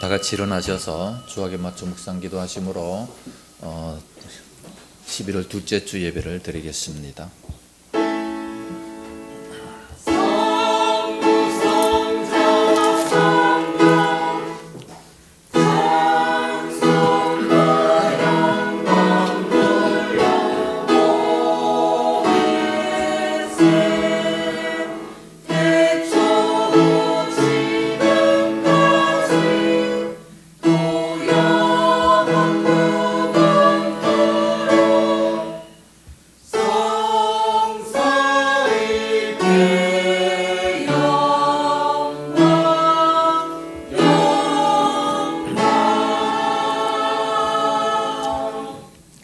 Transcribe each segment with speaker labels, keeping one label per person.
Speaker 1: 다 같이 일어나셔서 주학에 맞춰 묵상 기도하심으로 11월 둘째 주 예배를 드리겠습니다.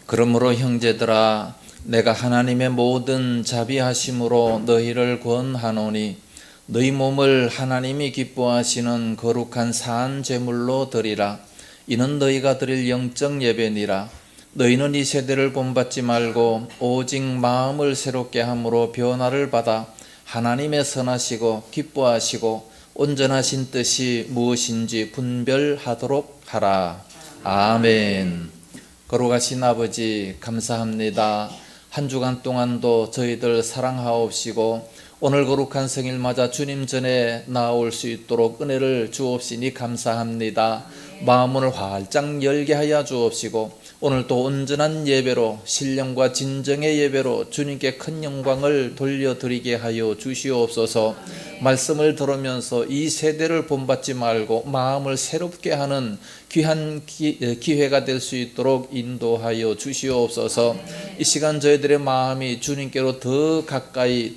Speaker 1: 그러므로 형제들아, 내가 하나님의 모든 자비하심으로 너희를 권하노니 너희 몸을 하나님이 기뻐하시는 거룩한 산 제물로 드리라. 이는 너희가 드릴 영적 예배니라. 너희는 이 세대를 본받지 말고 오직 마음을 새롭게 함으로 변화를 받아 하나님의 선하시고 기뻐하시고 온전하신 뜻이 무엇인지 분별하도록 하라. 아멘. 거룩하신 아버지, 감사합니다. 한 주간 동안도 저희들 사랑하옵시고 오늘 거룩한 생일 맞아 주님 전에 나아올 수 있도록 은혜를 주옵시니 감사합니다. 마음을 활짝 열게 하여 주옵시고 오늘도 온전한 예배로, 신령과 진정의 예배로 주님께 큰 영광을 돌려드리게 하여 주시옵소서. 말씀을 들으면서 이 세대를 본받지 말고 마음을 새롭게 하는 귀한 기회가 될 수 있도록 인도하여 주시옵소서. 이 시간 저희들의 마음이 주님께로 더 가까이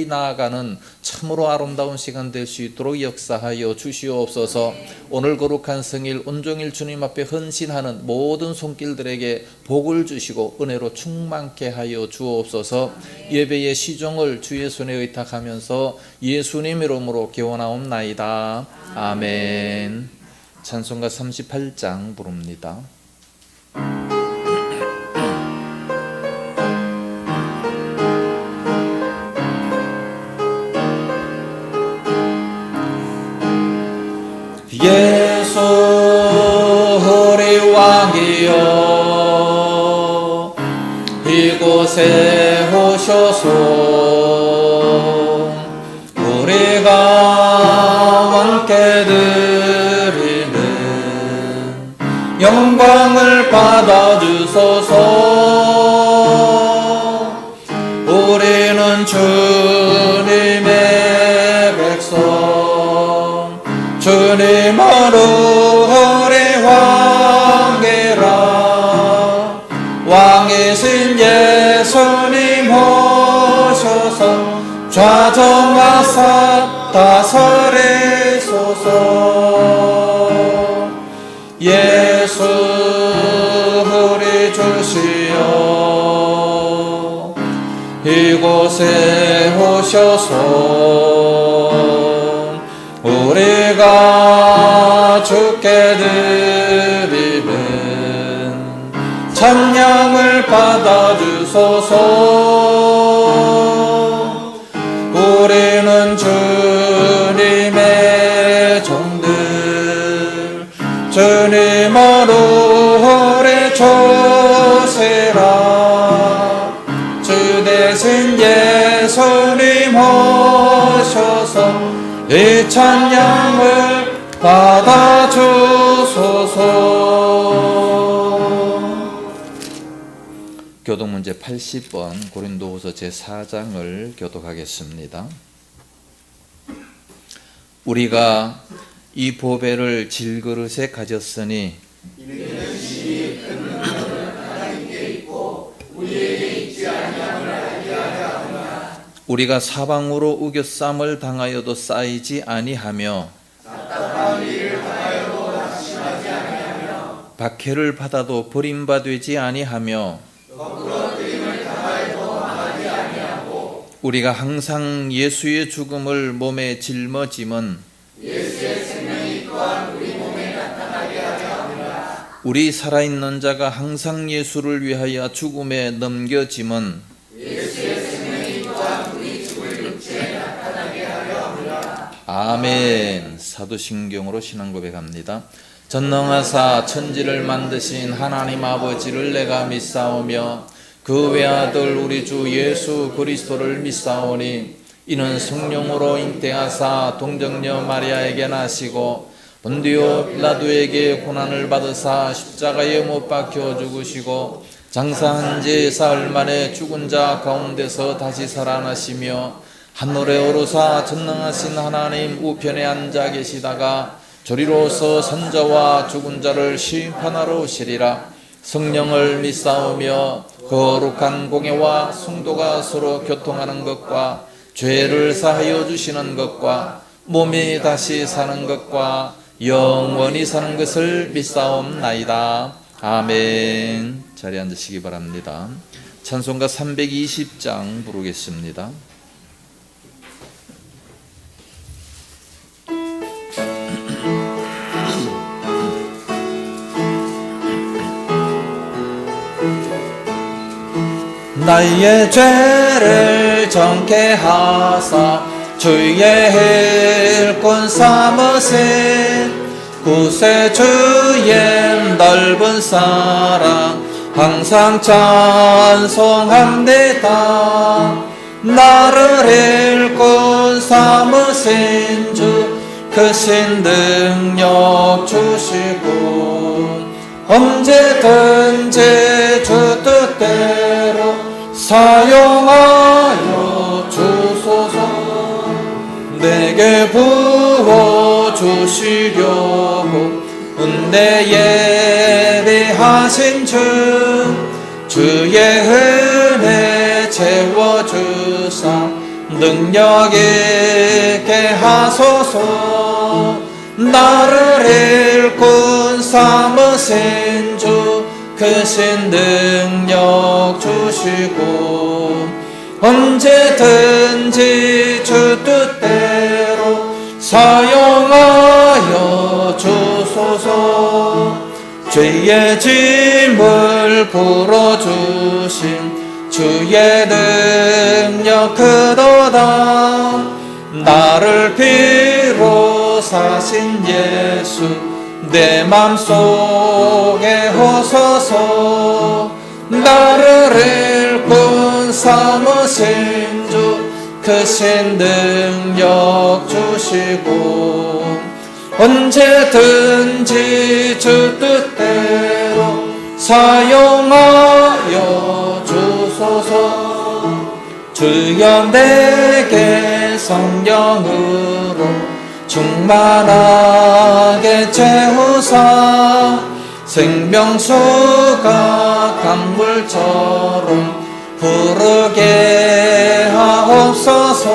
Speaker 1: 나아가는 참으로 아름다운 시간 될 수 있도록 역사하여 주시옵소서. 오늘 거룩한 성일 온종일 주님 앞에 헌신하는 모든 손길들에게 복을 주시고 은혜로 충만케 하여 주옵소서. 예배의 시종을 주의 손에 의탁하면서 예수님 이름으로 기원하옵나이다. 아멘. 찬송가 38장 부릅니다. 예수 우리 왕이여 이곳에 오셔서 우리가 왕께 드리는 영광을 받아주소서. 우리는 주님의 백성, 주님으로 우리 왕이라. 왕이신 예수님 오셔서 좌정하사 다스리소서. 예수 우리 주시여 이곳에 오셔서 우리가 주께 드리는 찬양을 받아주소서. 우리는 주님의 종들, 주님으로 우리 조세라. 주 대신 예수님 오셔서 이 찬양을 받아주소서. 교독문제 80번 고린도후서 제4장을 교독하겠습니다. 우리가 이 보배를 질그릇에 가졌으니
Speaker 2: 이는 신이 큰 능력은 하나님께 있고 우리에게 있지 아니함을 알게 하려 함이라.
Speaker 1: 우리가 사방으로 우겨쌈을 당하여도 쌓이지 아니하며
Speaker 2: 답답한 일을 당하여도 낙심하지 아니하며
Speaker 1: 박해를 받아도 버림받지 아니하며
Speaker 2: 거꾸러뜨림을 당하여도 망하지 아니하고
Speaker 1: 우리가 항상 예수의 죽음을 몸에 짊어짐은
Speaker 2: 예수의 생명이 또한 우리 몸에 나타나게 하려 함이라.
Speaker 1: 우리 살아있는 자가 항상 예수를 위하여 죽음에 넘겨짐은
Speaker 2: 예수의 생명이 또한 우리 죽을 육체에 나타나게 하려 함이라.
Speaker 1: 아멘. 사도신경으로 신앙 고백합니다. 전능하사 천지를 만드신 하나님 아버지를 내가 믿사오며 그 외아들 우리 주 예수 그리스도를 믿사오니 이는 성령으로 잉태하사 동정녀 마리아에게 나시고 본디오 빌라도에게 고난을 받으사 십자가에 못 박혀 죽으시고 장사한 지 사흘 만에 죽은 자 가운데서 다시 살아나시며 하늘에 오르사 전능하신 하나님 우편에 앉아 계시다가 저리로서 선자와 죽은 자를 심판하러 오시리라. 성령을 믿사오며 거룩한 공예와 성도가 서로 교통하는 것과 죄를 사하여 주시는 것과 몸이 다시 사는 것과 영원히 사는 것을 믿사옵나이다. 아멘. 자리에 앉으시기 바랍니다. 찬송가 320장 부르겠습니다. 나의 죄를 정케 하사 주의 일꾼 삼으신 구세주의 넓은 사랑 항상 찬송합니다. 나를 일꾼 삼으신 주 크신 능력 주시고 언제든지 주 뜻대로 사용하여 주소서. 내게 부어주시려고 은혜 예비하신 주의 은혜 채워주사 능력 있게 하소서. 나를 일꾼 삼으신 주 크신 능력 주시고 언제든지 주 뜻대로 사용하여 주소서. 죄의 짐을 풀어주신 주의 능력 크도다. 나를 피로 사신 예수 내 맘속에 오소서. 나를 일꾼 삼으신 주 크신 능력 주시고 언제든지 주 뜻대로 사용하여 주소서. 주여 내게 성령으로 충만하게 채우사 생명수가 강물처럼 흐르게 하옵소서.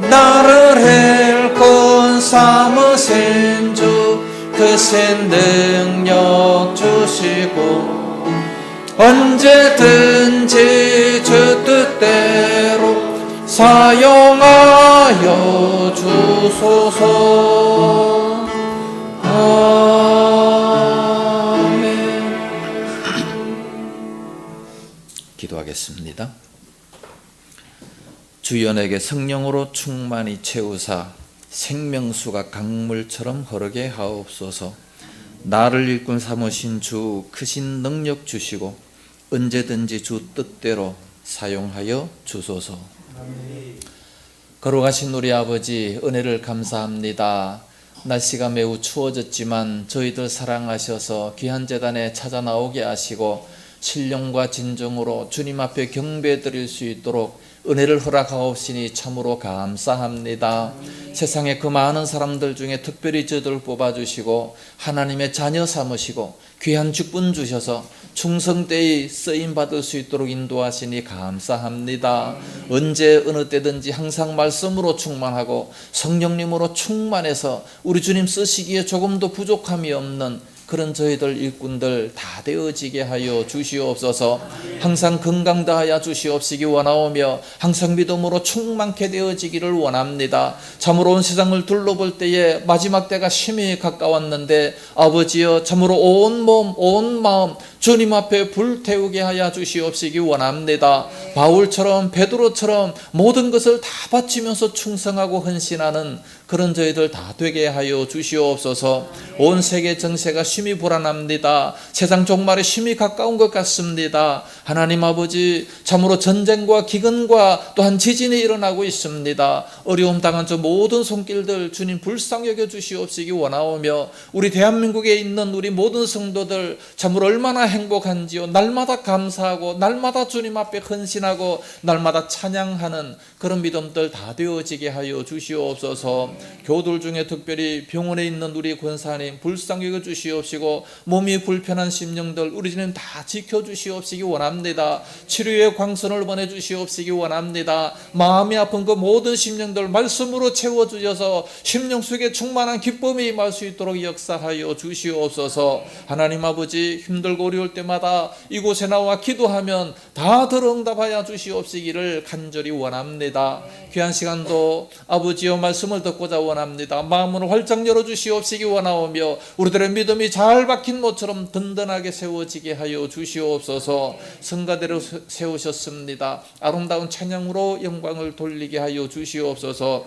Speaker 1: 나를 일꾼 삼으신 주 크신 능력 주시고 언제든지 주 뜻대로 사용하여 주소서. 아멘. 기도하겠습니다. 주여 내게 성령으로 충만히 채우사 생명수가 강물처럼 흐르게 하옵소서. 나를 일꾼 삼으신 주 크신 능력 주시고 언제든지 주 뜻대로 사용하여 주소서. 걸어가신 우리 아버지 은혜를 감사합니다. 날씨가 매우 추워졌지만 저희들 사랑하셔서 귀한 제단에 찾아 나오게 하시고 신령과 진정으로 주님 앞에 경배 드릴 수 있도록 은혜를 허락하옵시니 참으로 감사합니다. 세상에 그 많은 사람들 중에 특별히 저들을 뽑아주시고 하나님의 자녀 삼으시고 귀한 직분 주셔서 충성되이 쓰임받을 수 있도록 인도하시니 감사합니다. 언제 어느 때든지 항상 말씀으로 충만하고 성령님으로 충만해서 우리 주님 쓰시기에 조금도 부족함이 없는 그런 저희들 일꾼들 다 되어지게 하여 주시옵소서. 항상 건강 다하여 주시옵시기 원하오며 항상 믿음으로 충만케 되어지기를 원합니다. 참으로 온 세상을 둘러볼 때에 마지막 때가 심히 가까웠는데 아버지여 참으로 온 몸 온 마음 주님 앞에 불태우게 하여 주시옵시기 원합니다. 바울처럼 베드로처럼 모든 것을 다 바치면서 충성하고 헌신하는 그런 저희들 다 되게 하여 주시옵소서. 온 세계 정세가 심히 불안합니다. 세상 종말에 심히 가까운 것 같습니다. 하나님 아버지, 참으로 전쟁과 기근과 또한 지진이 일어나고 있습니다. 어려움 당한 저 모든 손길들 주님 불쌍히 여겨 주시옵시기 원하오며, 우리 대한민국에 있는 우리 모든 성도들 참으로 얼마나 행복한지요. 날마다 감사하고 날마다 주님 앞에 헌신하고 날마다 찬양하는 그런 믿음들 다 되어지게 하여 주시옵소서. 교들 중에 특별히 병원에 있는 우리 권사님 불쌍히 여겨 주시옵시고, 몸이 불편한 심령들 우리 주님 다 지켜주시옵시기 원합니다. 치료의 광선을 보내주시옵시기 원합니다. 마음이 아픈 그 모든 심령들 말씀으로 채워주셔서 심령 속에 충만한 기쁨이 임할 수 있도록 역사하여 주시옵소서. 하나님 아버지, 힘들고 어려울 때마다 이곳에 나와 기도하면 다 들어응답하여 주시옵시기를 간절히 원합니다. 귀한 시간도 아버지여 말씀을 듣고자 원합니다. 마음을 활짝 열어주시옵시기 원하오며, 우리들의 믿음이 잘 박힌 모처럼 든든하게 세워지게 하여 주시옵소서. 성가대로 세우셨습니다. 아름다운 찬양으로 영광을 돌리게 하여 주시옵소서.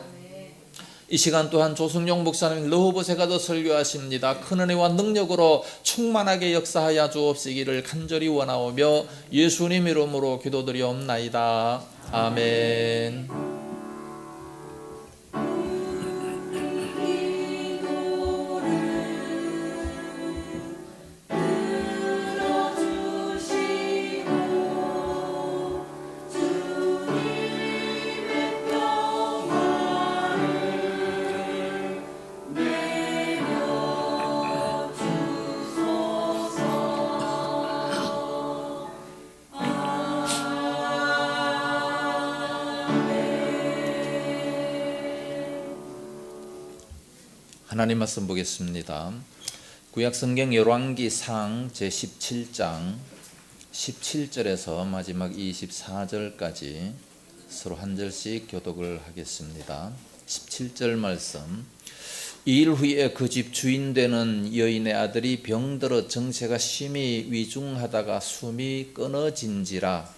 Speaker 1: 이 시간 또한 조승용 목사님 러브봇에 가서 설교하십니다. 큰 은혜와 능력으로 충만하게 역사하여 주옵시기를 간절히 원하오며 예수님 이름으로 기도드리옵나이다. 아멘. 하나님 말씀 보겠습니다. 구약성경 열왕기상 제17장 17절에서 마지막 24절까지 서로 한 절씩 교독을 하겠습니다. 17절 말씀. 이 일 후에 그 집 주인 되는 여인의 아들이 병들어 정체가 심히 위중하다가 숨이 끊어진지라.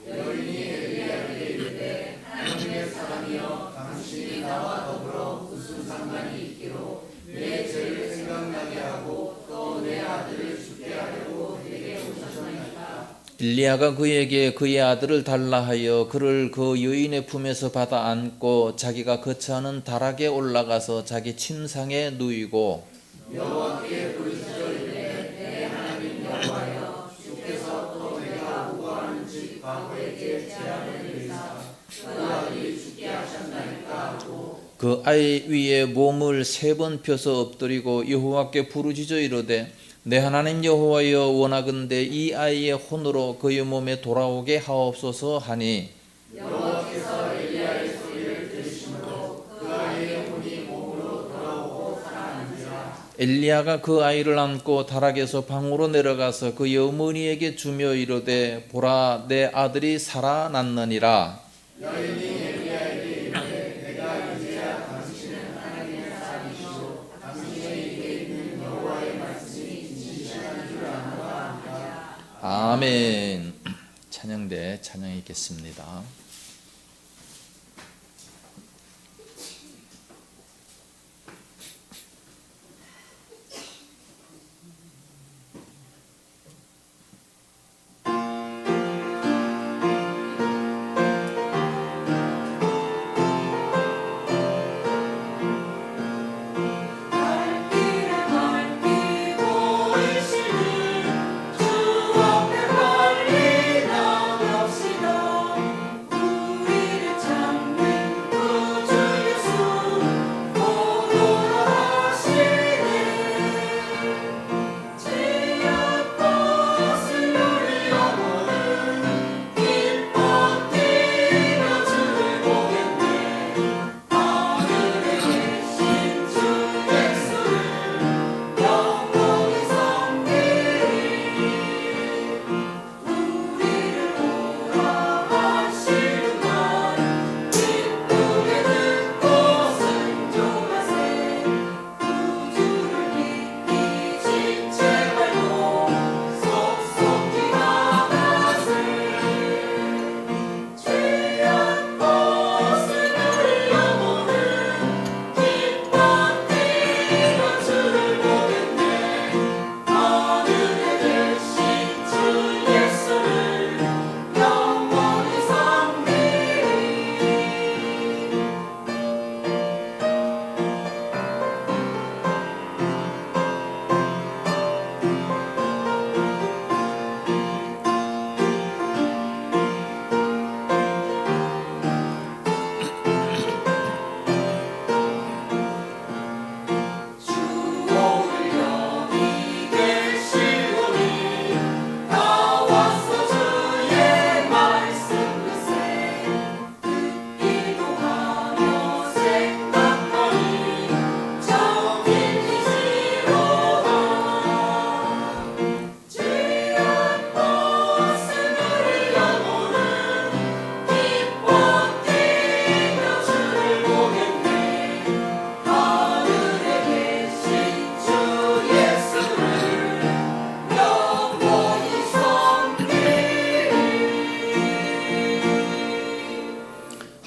Speaker 1: 여인이 엘리야에게 이르되 하나님의 사람이여 당신이 나와 더불어 무슨 상관이 있기로 내 죄를 생각나게 하고 또 내 아들을 죽게 하려고 내게 오셨나이까. 엘리야가 그에게 그의 아들을 달라 하여 그를 그 여인의 품에서 받아 안고 자기가 거처하는 다락에 올라가서 자기 침상에 누이고 여호와께 부르짖으리되 내 하나님 여호와여 주께서 또 내가 우거하는 집 과부에게 재앙을 내리사 그 아들이 죽게 하셨나이까 하고 그 아이 위에 몸을 3번 펴서 엎드리고 여호와께 부르짖어 이르되 내 하나님 여호와여 원하건대 이 아이의 혼으로 그의 몸에 돌아오게 하옵소서 하니 여호와께서 엘리야의 소리를 들으심으로 그 아이의 혼이 몸으로 돌아오고 살아난지라. 엘리야가 그 아이를 안고 다락에서 방으로 내려가서 그의 어머니에게 주며 이르되 보라 내 아들이 살아났느니라. 여인이 엘리야에게 이르되 내가 이제야 당신은 하나님의 사람이시오 당신에게 있는 여호와의 말씀이 진실한 줄 아노라. 아멘. 찬양대 찬양이 있겠습니다.
Speaker 2: 주 앞에 멀리 나갑시다.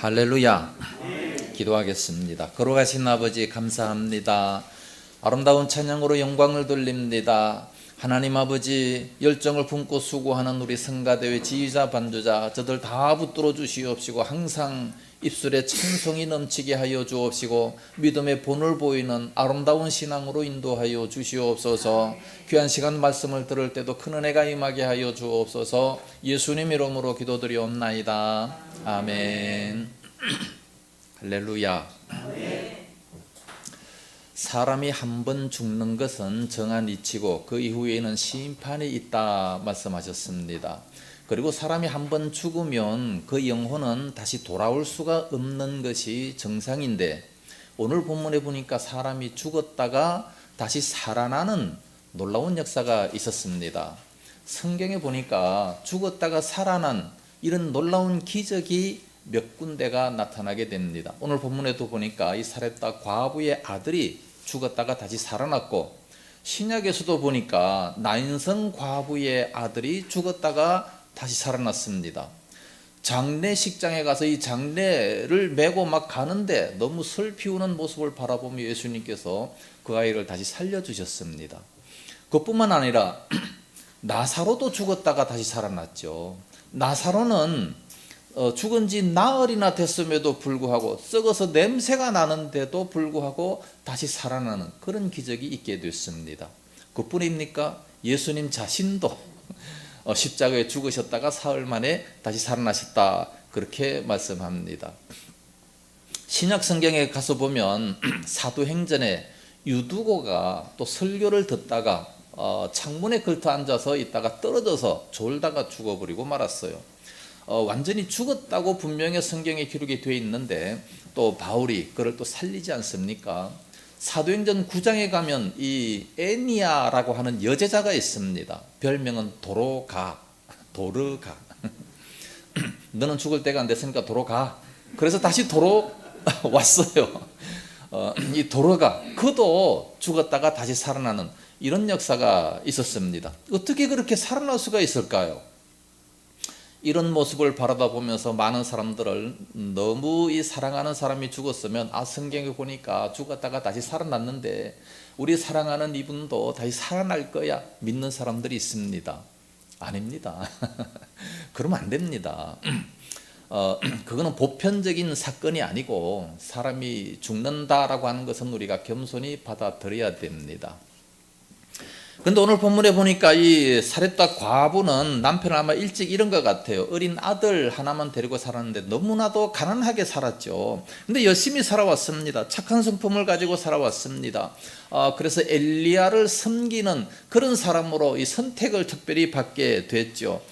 Speaker 1: 할렐루야. 기도하겠습니다. 거룩하신 아버지 감사합니다. 아름다운 찬양으로 영광을 돌립니다. 하나님 아버지, 열정을 품고 수고하는 우리 성가대회 지휘자 반주자 저들 다 붙들어 주시옵시고 항상 입술에 찬송이 넘치게 하여 주옵시고 믿음의 본을 보이는 아름다운 신앙으로 인도하여 주시옵소서. 귀한 시간 말씀을 들을 때도 큰 은혜가 임하게 하여 주옵소서. 예수님 이름으로 기도드리옵나이다. 아멘. 할렐루야. 사람이 한 번 죽는 것은 정한 이치고 그 이후에는 심판이 있다 말씀하셨습니다. 그리고 사람이 한 번 죽으면 그 영혼은 다시 돌아올 수가 없는 것이 정상인데, 오늘 본문에 보니까 사람이 죽었다가 다시 살아나는 놀라운 역사가 있었습니다. 성경에 보니까 죽었다가 살아난 이런 놀라운 기적이 몇 군데가 나타나게 됩니다. 오늘 본문에도 보니까 이 사렙다 과부의 아들이 죽었다가 다시 살아났고, 신약에서도 보니까 나인성 과부의 아들이 죽었다가 다시 살아났습니다. 장례식장에 가서 이 장례를 메고 막 가는데 너무 슬피 우는 모습을 바라보며 예수님께서 그 아이를 다시 살려주셨습니다. 그것뿐만 아니라 나사로도 죽었다가 다시 살아났죠. 나사로는 죽은 지 나흘이나 됐음에도 불구하고 썩어서 냄새가 나는데도 불구하고 다시 살아나는 그런 기적이 있게 됐습니다. 그뿐입니까? 예수님 자신도 십자가에 죽으셨다가 사흘 만에 다시 살아나셨다, 그렇게 말씀합니다. 신약 성경에 가서 보면 사도행전에 유두고가 또 설교를 듣다가 창문에 걸터 앉아서 있다가 떨어져서 졸다가 죽어버리고 말았어요. 완전히 죽었다고 분명히 성경에 기록이 되어 있는데 또 바울이 그를 또 살리지 않습니까? 사도행전 9장에 가면 이 애니아라고 하는 여제자가 있습니다. 별명은 도로가. 너는 죽을 때가 안 됐으니까 도로 가. 그래서 다시 도로 왔어요. 이 도로가, 그도 죽었다가 다시 살아나는 이런 역사가 있었습니다. 어떻게 그렇게 살아날 수가 있을까요? 이런 모습을 바라다 보면서 많은 사람들을, 너무 이 사랑하는 사람이 죽었으면 성경에 보니까 죽었다가 다시 살아났는데 우리 사랑하는 이분도 다시 살아날 거야 믿는 사람들이 있습니다. 아닙니다. 그러면 안 됩니다. 그거는 보편적인 사건이 아니고 사람이 죽는다라고 하는 것은 우리가 겸손히 받아들여야 됩니다. 그런데 오늘 본문에 보니까 이 사렙다 과부는 남편을 아마 일찍 잃은 것 같아요. 어린 아들 하나만 데리고 살았는데 너무나도 가난하게 살았죠. 근데 열심히 살아왔습니다. 착한 성품을 가지고 살아왔습니다. 그래서 엘리야를 섬기는 그런 사람으로 이 선택을 특별히 받게 됐죠.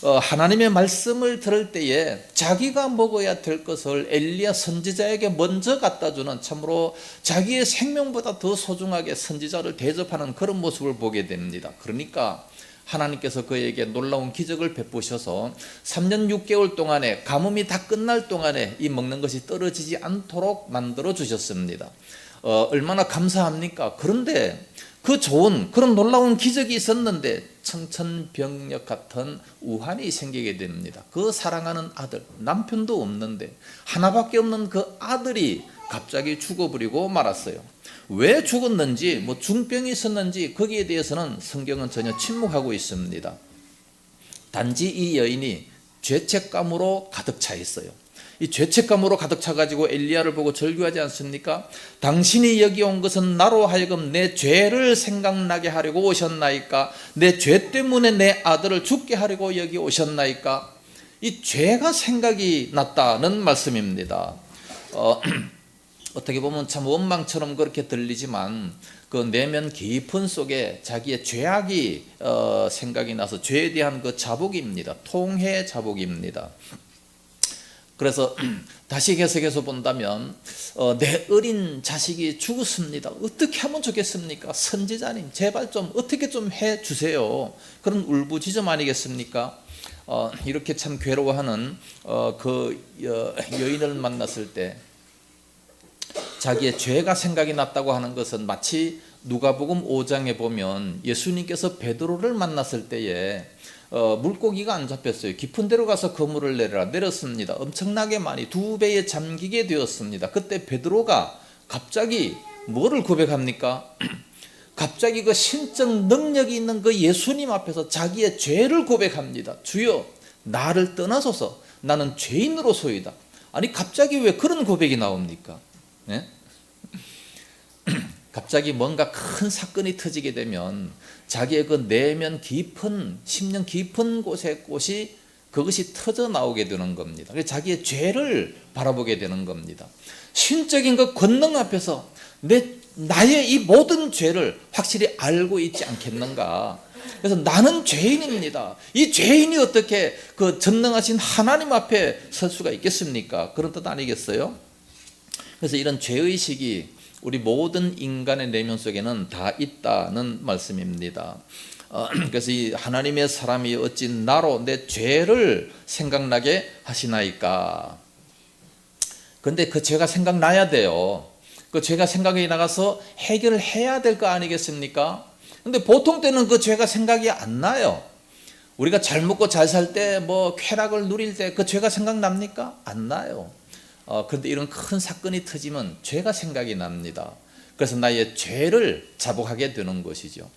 Speaker 1: 하나님의 말씀을 들을 때에 자기가 먹어야 될 것을 엘리야 선지자에게 먼저 갖다 주는, 참으로 자기의 생명보다 더 소중하게 선지자를 대접하는 그런 모습을 보게 됩니다. 그러니까 하나님께서 그에게 놀라운 기적을 베푸셔서 3년 6개월 동안에 가뭄이 다 끝날 동안에 이 먹는 것이 떨어지지 않도록 만들어 주셨습니다. 얼마나 감사합니까? 그런데 그 좋은 그런 놀라운 기적이 있었는데 청천벽력 같은 우환이 생기게 됩니다. 그 사랑하는 아들, 남편도 없는데 하나밖에 없는 그 아들이 갑자기 죽어버리고 말았어요. 왜 죽었는지, 뭐 중병이 있었는지 거기에 대해서는 성경은 전혀 침묵하고 있습니다. 단지 이 여인이 죄책감으로 가득 차 있어요. 이 죄책감으로 가득 차가지고 엘리야를 보고 절규하지 않습니까? 당신이 여기 온 것은 나로 하여금 내 죄를 생각나게 하려고 오셨나이까? 내 죄 때문에 내 아들을 죽게 하려고 여기 오셨나이까? 이 죄가 생각이 났다는 말씀입니다. 어떻게 보면 참 원망처럼 그렇게 들리지만 그 내면 깊은 속에 자기의 죄악이 생각이 나서 죄에 대한 그 자복입니다. 통해 자복입니다. 그래서 다시 해석해서 본다면 내 어린 자식이 죽었습니다. 어떻게 하면 좋겠습니까? 선지자님 제발 좀 어떻게 좀 해주세요. 그런 울부짖음 아니겠습니까? 이렇게 참 괴로워하는 그 여인을 만났을 때 자기의 죄가 생각이 났다고 하는 것은 마치 누가복음 5장에 보면 예수님께서 베드로를 만났을 때에 물고기가 안 잡혔어요. 깊은 데로 가서 그물을 내려라. 내렸습니다. 엄청나게 많이 2배에 잠기게 되었습니다. 그때 베드로가 갑자기 뭐를 고백합니까? 갑자기 그 신적 능력이 있는 그 예수님 앞에서 자기의 죄를 고백합니다. 주여, 나를 떠나소서. 나는 죄인으로소이다. 아니 갑자기 왜 그런 고백이 나옵니까? 네? 갑자기 뭔가 큰 사건이 터지게 되면 자기의 그 내면 깊은 심령 깊은 곳의 꽃이 그것이 터져 나오게 되는 겁니다. 그래서 자기의 죄를 바라보게 되는 겁니다. 신적인 그 권능 앞에서 나의 이 모든 죄를 확실히 알고 있지 않겠는가? 그래서 나는 죄인입니다. 이 죄인이 어떻게 그 전능하신 하나님 앞에 설 수가 있겠습니까? 그런 뜻 아니겠어요? 그래서 이런 죄의식이 우리 모든 인간의 내면 속에는 다 있다는 말씀입니다. 그래서 이 하나님의 사람이 어찌 나로 내 죄를 생각나게 하시나이까? 근데 그 죄가 생각나야 돼요. 그 죄가 생각이 나가서 해결을 해야 될 거 아니겠습니까? 근데 보통 때는 그 죄가 생각이 안 나요. 우리가 잘 먹고 잘 살 때 뭐 쾌락을 누릴 때 그 죄가 생각납니까? 안 나요. 그런데 이런 큰 사건이 터지면 죄가 생각이 납니다. 그래서 나의 죄를 자복하게 되는 것이죠.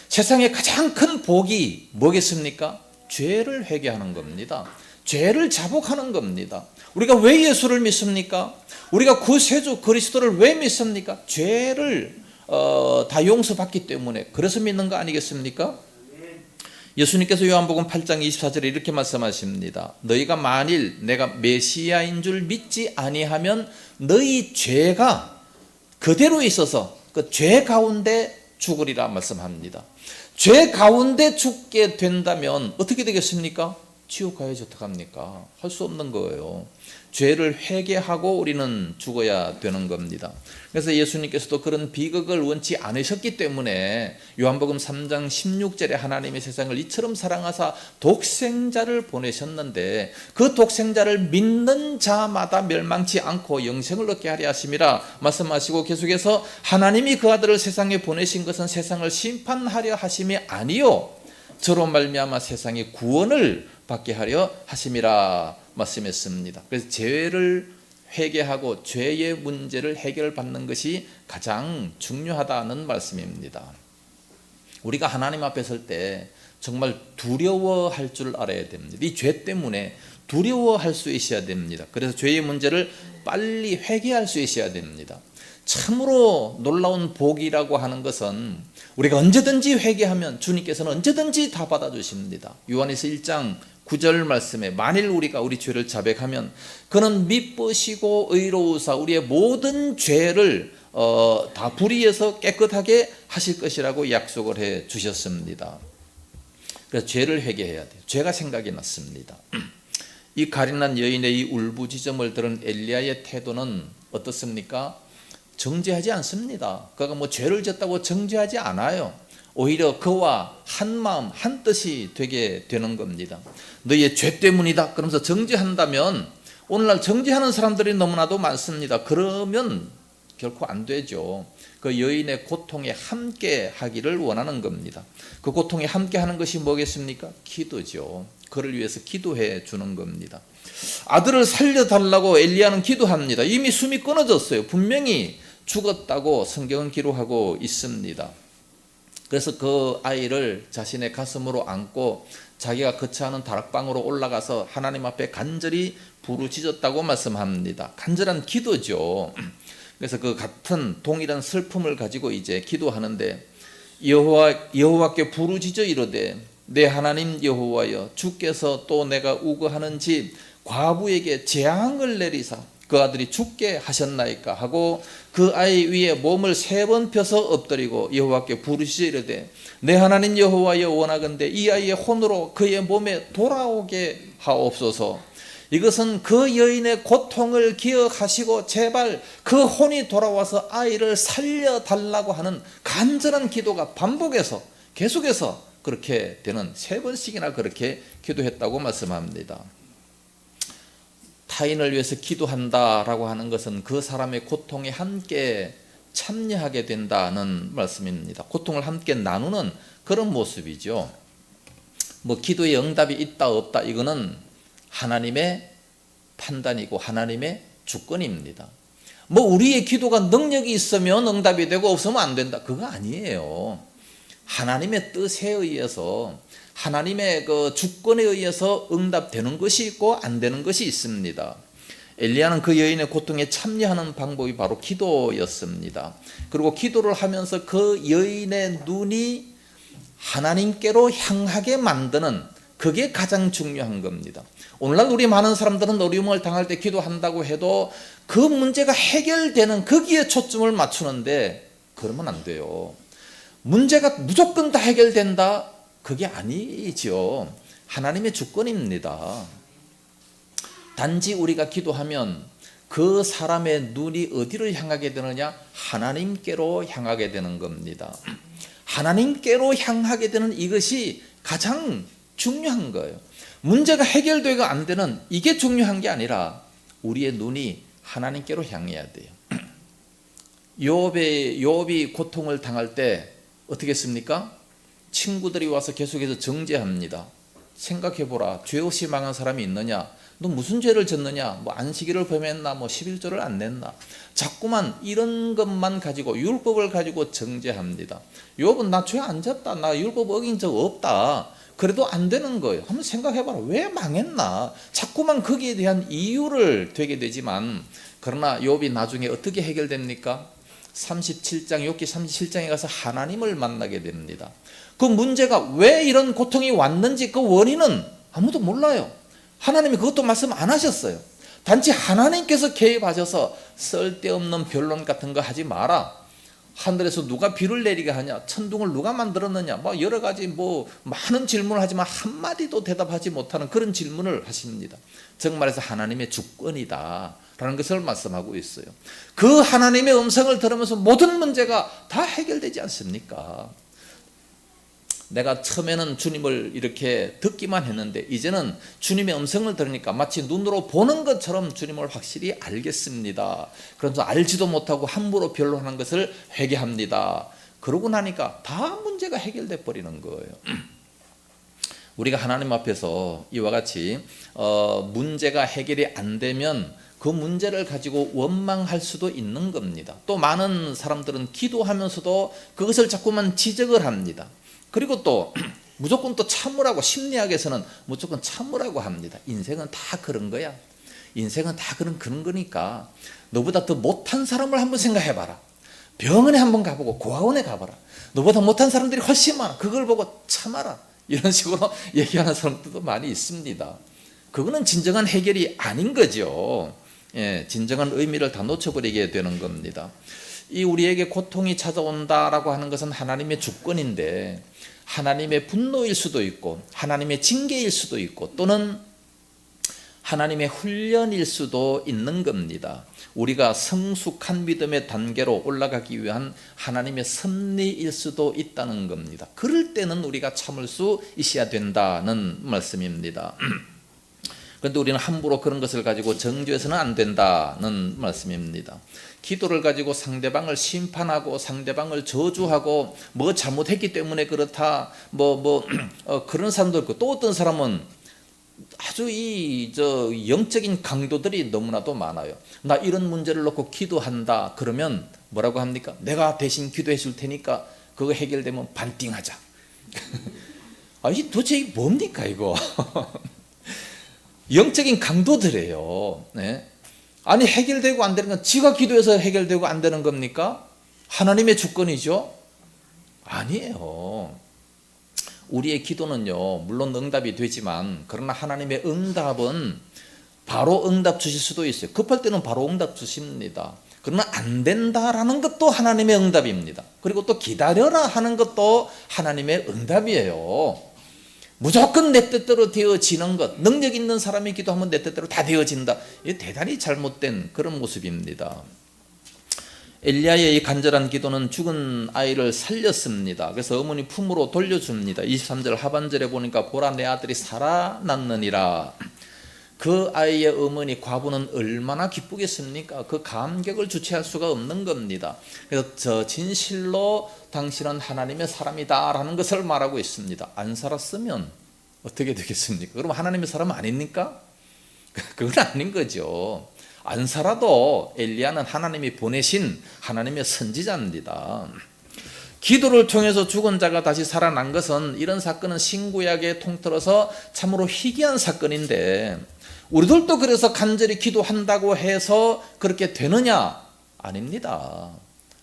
Speaker 1: 세상에 가장 큰 복이 뭐겠습니까? 죄를 회개하는 겁니다. 죄를 자복하는 겁니다. 우리가 왜 예수를 믿습니까? 우리가 구세주 그리스도를 왜 믿습니까? 죄를 다 용서받기 때문에 그래서 믿는 거 아니겠습니까? 예수님께서 요한복음 8장 24절에 이렇게 말씀하십니다. 너희가 만일 내가 메시아인 줄 믿지 아니하면 너희 죄가 그대로 있어서 그 죄 가운데 죽으리라 말씀합니다. 죄 가운데 죽게 된다면 어떻게 되겠습니까? 지옥 가야지 어떡합니까? 할 수 없는 거예요. 죄를 회개하고 우리는 죽어야 되는 겁니다. 그래서 예수님께서도 그런 비극을 원치 않으셨기 때문에 요한복음 3장 16절에 하나님의 세상을 이처럼 사랑하사 독생자를 보내셨는데 그 독생자를 믿는 자마다 멸망치 않고 영생을 얻게 하려 하심이라 말씀하시고 계속해서 하나님이 그 아들을 세상에 보내신 것은 세상을 심판하려 하심이 아니요 저로 말미암아 세상의 구원을 받게 하려 하심이라 말씀했습니다. 그래서 죄를 회개하고 죄의 문제를 해결받는 것이 가장 중요하다는 말씀입니다. 우리가 하나님 앞에 설 때 정말 두려워할 줄 알아야 됩니다. 이 죄 때문에 두려워할 수 있어야 됩니다. 그래서 죄의 문제를 빨리 회개할 수 있어야 됩니다. 참으로 놀라운 복이라고 하는 것은 우리가 언제든지 회개하면 주님께서는 언제든지 다 받아주십니다. 요한에서 1장 9절 말씀에 만일 우리가 우리 죄를 자백하면 그는 미쁘시고 의로우사 우리의 모든 죄를 다 불의해서 깨끗하게 하실 것이라고 약속을 해 주셨습니다. 그래서 죄를 회개해야 돼요. 죄가 생각이 났습니다. 이 가련한 여인의 이 울부짖음을 들은 엘리야의 태도는 어떻습니까? 정죄하지 않습니다. 그가 뭐 죄를 졌다고 정죄하지 않아요. 오히려 그와 한 마음 한 뜻이 되게 되는 겁니다. 너희의 죄 때문이다 그러면서 정죄한다면 오늘날 정죄하는 사람들이 너무나도 많습니다. 그러면 결코 안 되죠. 그 여인의 고통에 함께 하기를 원하는 겁니다. 그 고통에 함께 하는 것이 뭐겠습니까? 기도죠. 그를 위해서 기도해 주는 겁니다. 아들을 살려달라고 엘리야는 기도합니다. 이미 숨이 끊어졌어요. 분명히 죽었다고 성경은 기록하고 있습니다. 그래서 그 아이를 자신의 가슴으로 안고 자기가 거처하는 다락방으로 올라가서 하나님 앞에 간절히 부르짖었다고 말씀합니다. 간절한 기도죠. 그래서 그 같은 동일한 슬픔을 가지고 이제 기도하는데 여호와께 부르짖어 이르되 내 하나님 여호와여 주께서 또 내가 우거하는 집 과부에게 재앙을 내리사 그 아들이 죽게 하셨나이까 하고 그 아이 위에 몸을 3번 펴서 엎드리고 여호와께 부르짖어 이르되 내 하나님 여호와여 원하건대 이 아이의 혼으로 그의 몸에 돌아오게 하옵소서. 이것은 그 여인의 고통을 기억하시고 제발 그 혼이 돌아와서 아이를 살려달라고 하는 간절한 기도가 반복해서 계속해서 그렇게 되는 3번씩이나 그렇게 기도했다고 말씀합니다. 타인을 위해서 기도한다라고 하는 것은 그 사람의 고통에 함께 참여하게 된다는 말씀입니다. 고통을 함께 나누는 그런 모습이죠. 뭐 기도의 응답이 있다 없다 이거는 하나님의 판단이고 하나님의 주권입니다. 뭐 우리의 기도가 능력이 있으면 응답이 되고 없으면 안 된다 그거 아니에요. 하나님의 뜻에 의해서 하나님의 그 주권에 의해서 응답되는 것이 있고 안 되는 것이 있습니다. 엘리야는 그 여인의 고통에 참여하는 방법이 바로 기도였습니다. 그리고 기도를 하면서 그 여인의 눈이 하나님께로 향하게 만드는 그게 가장 중요한 겁니다. 오늘날 우리 많은 사람들은 어려움을 당할 때 기도한다고 해도 그 문제가 해결되는 거기에 초점을 맞추는데 그러면 안 돼요. 문제가 무조건 다 해결된다? 그게 아니죠. 하나님의 주권입니다. 단지 우리가 기도하면 그 사람의 눈이 어디를 향하게 되느냐? 하나님께로 향하게 되는 겁니다. 하나님께로 향하게 되는 이것이 가장 중요한 거예요. 문제가 해결되고 안 되는 이게 중요한 게 아니라 우리의 눈이 하나님께로 향해야 돼요. 욥이 고통을 당할 때 어떻게 했습니까? 친구들이 와서 계속해서 정죄합니다. 생각해보라. 죄 없이 망한 사람이 있느냐? 너 무슨 죄를 졌느냐? 뭐 안식일을 범했나? 뭐 11조를 안 냈나? 자꾸만 이런 것만 가지고 율법을 가지고 정죄합니다. 욥은 나 죄 안 졌다. 나 율법 어긴 적 없다. 그래도 안 되는 거예요. 한번 생각해봐라. 왜 망했나? 자꾸만 거기에 대한 이유를 되게 되지만 그러나 욥이 나중에 어떻게 해결됩니까? 37장 욥기 37장에 가서 하나님을 만나게 됩니다. 그 문제가 왜 이런 고통이 왔는지 그 원인은 아무도 몰라요. 하나님이 그것도 말씀 안 하셨어요. 단지 하나님께서 개입하셔서 쓸데없는 변론 같은 거 하지 마라. 하늘에서 누가 비를 내리게 하냐? 천둥을 누가 만들었느냐? 뭐 여러 가지 뭐 많은 질문을 하지만 한마디도 대답하지 못하는 그런 질문을 하십니다. 정말해서 하나님의 주권이다 라는 것을 말씀하고 있어요. 그 하나님의 음성을 들으면서 모든 문제가 다 해결되지 않습니까? 내가 처음에는 주님을 이렇게 듣기만 했는데 이제는 주님의 음성을 들으니까 마치 눈으로 보는 것처럼 주님을 확실히 알겠습니다. 그러면서 알지도 못하고 함부로 변론하는 것을 회개합니다. 그러고 나니까 다 문제가 해결돼 버리는 거예요. 우리가 하나님 앞에서 이와 같이 문제가 해결이 안 되면 그 문제를 가지고 원망할 수도 있는 겁니다. 또 많은 사람들은 기도하면서도 그것을 자꾸만 지적을 합니다. 그리고 또 무조건 또 참으라고 심리학에서는 무조건 참으라고 합니다. 인생은 다 그런 거야. 인생은 다 그런 거니까 너보다 더 못한 사람을 한번 생각해봐라. 병원에 한번 가보고 고아원에 가봐라. 너보다 못한 사람들이 훨씬 많아. 그걸 보고 참아라. 이런 식으로 얘기하는 사람들도 많이 있습니다. 그거는 진정한 해결이 아닌 거죠. 예, 진정한 의미를 다 놓쳐버리게 되는 겁니다. 이 우리에게 고통이 찾아온다라고 하는 것은 하나님의 주권인데 하나님의 분노일 수도 있고 하나님의 징계일 수도 있고 또는 하나님의 훈련일 수도 있는 겁니다. 우리가 성숙한 믿음의 단계로 올라가기 위한 하나님의 섭리일 수도 있다는 겁니다. 그럴 때는 우리가 참을 수 있어야 된다는 말씀입니다. 그런데 우리는 함부로 그런 것을 가지고 정죄해서는 안 된다는 말씀입니다. 기도를 가지고 상대방을 심판하고 상대방을 저주하고 뭐 잘못했기 때문에 그렇다 그런 사람도 있고 또 어떤 사람은 아주 영적인 강도들이 너무나도 많아요. 나 이런 문제를 놓고 기도한다 그러면 뭐라고 합니까? 내가 대신 기도해 줄 테니까 그거 해결되면 반띵하자. 이 도대체 이게 뭡니까 이거? 영적인 강도들이에요. 네. 아니 해결되고 안 되는 건 지가 기도해서 해결되고 안 되는 겁니까? 하나님의 주권이죠? 아니에요. 우리의 기도는요 물론 응답이 되지만 그러나 하나님의 응답은 바로 응답 주실 수도 있어요. 급할 때는 바로 응답 주십니다. 그러나 안 된다라는 것도 하나님의 응답입니다. 그리고 또 기다려라 하는 것도 하나님의 응답이에요. 무조건 내 뜻대로 되어지는 것, 능력 있는 사람이 기도하면 내 뜻대로 다 되어진다. 이게 대단히 잘못된 그런 모습입니다. 엘리야의 이 간절한 기도는 죽은 아이를 살렸습니다. 그래서 어머니 품으로 돌려줍니다. 23절 하반절에 보니까 보라 내 아들이 살아났느니라. 그 아이의 어머니 과부는 얼마나 기쁘겠습니까? 그 감격을 주체할 수가 없는 겁니다. 그래서 저 진실로 당신은 하나님의 사람이다라는 것을 말하고 있습니다. 안 살았으면 어떻게 되겠습니까? 그럼 하나님의 사람 아닙니까? 그건 아닌 거죠. 안 살아도 엘리야는 하나님이 보내신 하나님의 선지자입니다. 기도를 통해서 죽은 자가 다시 살아난 것은, 이런 사건은 신구약에 통틀어서 참으로 희귀한 사건인데, 우리들도 그래서 간절히 기도한다고 해서 그렇게 되느냐? 아닙니다.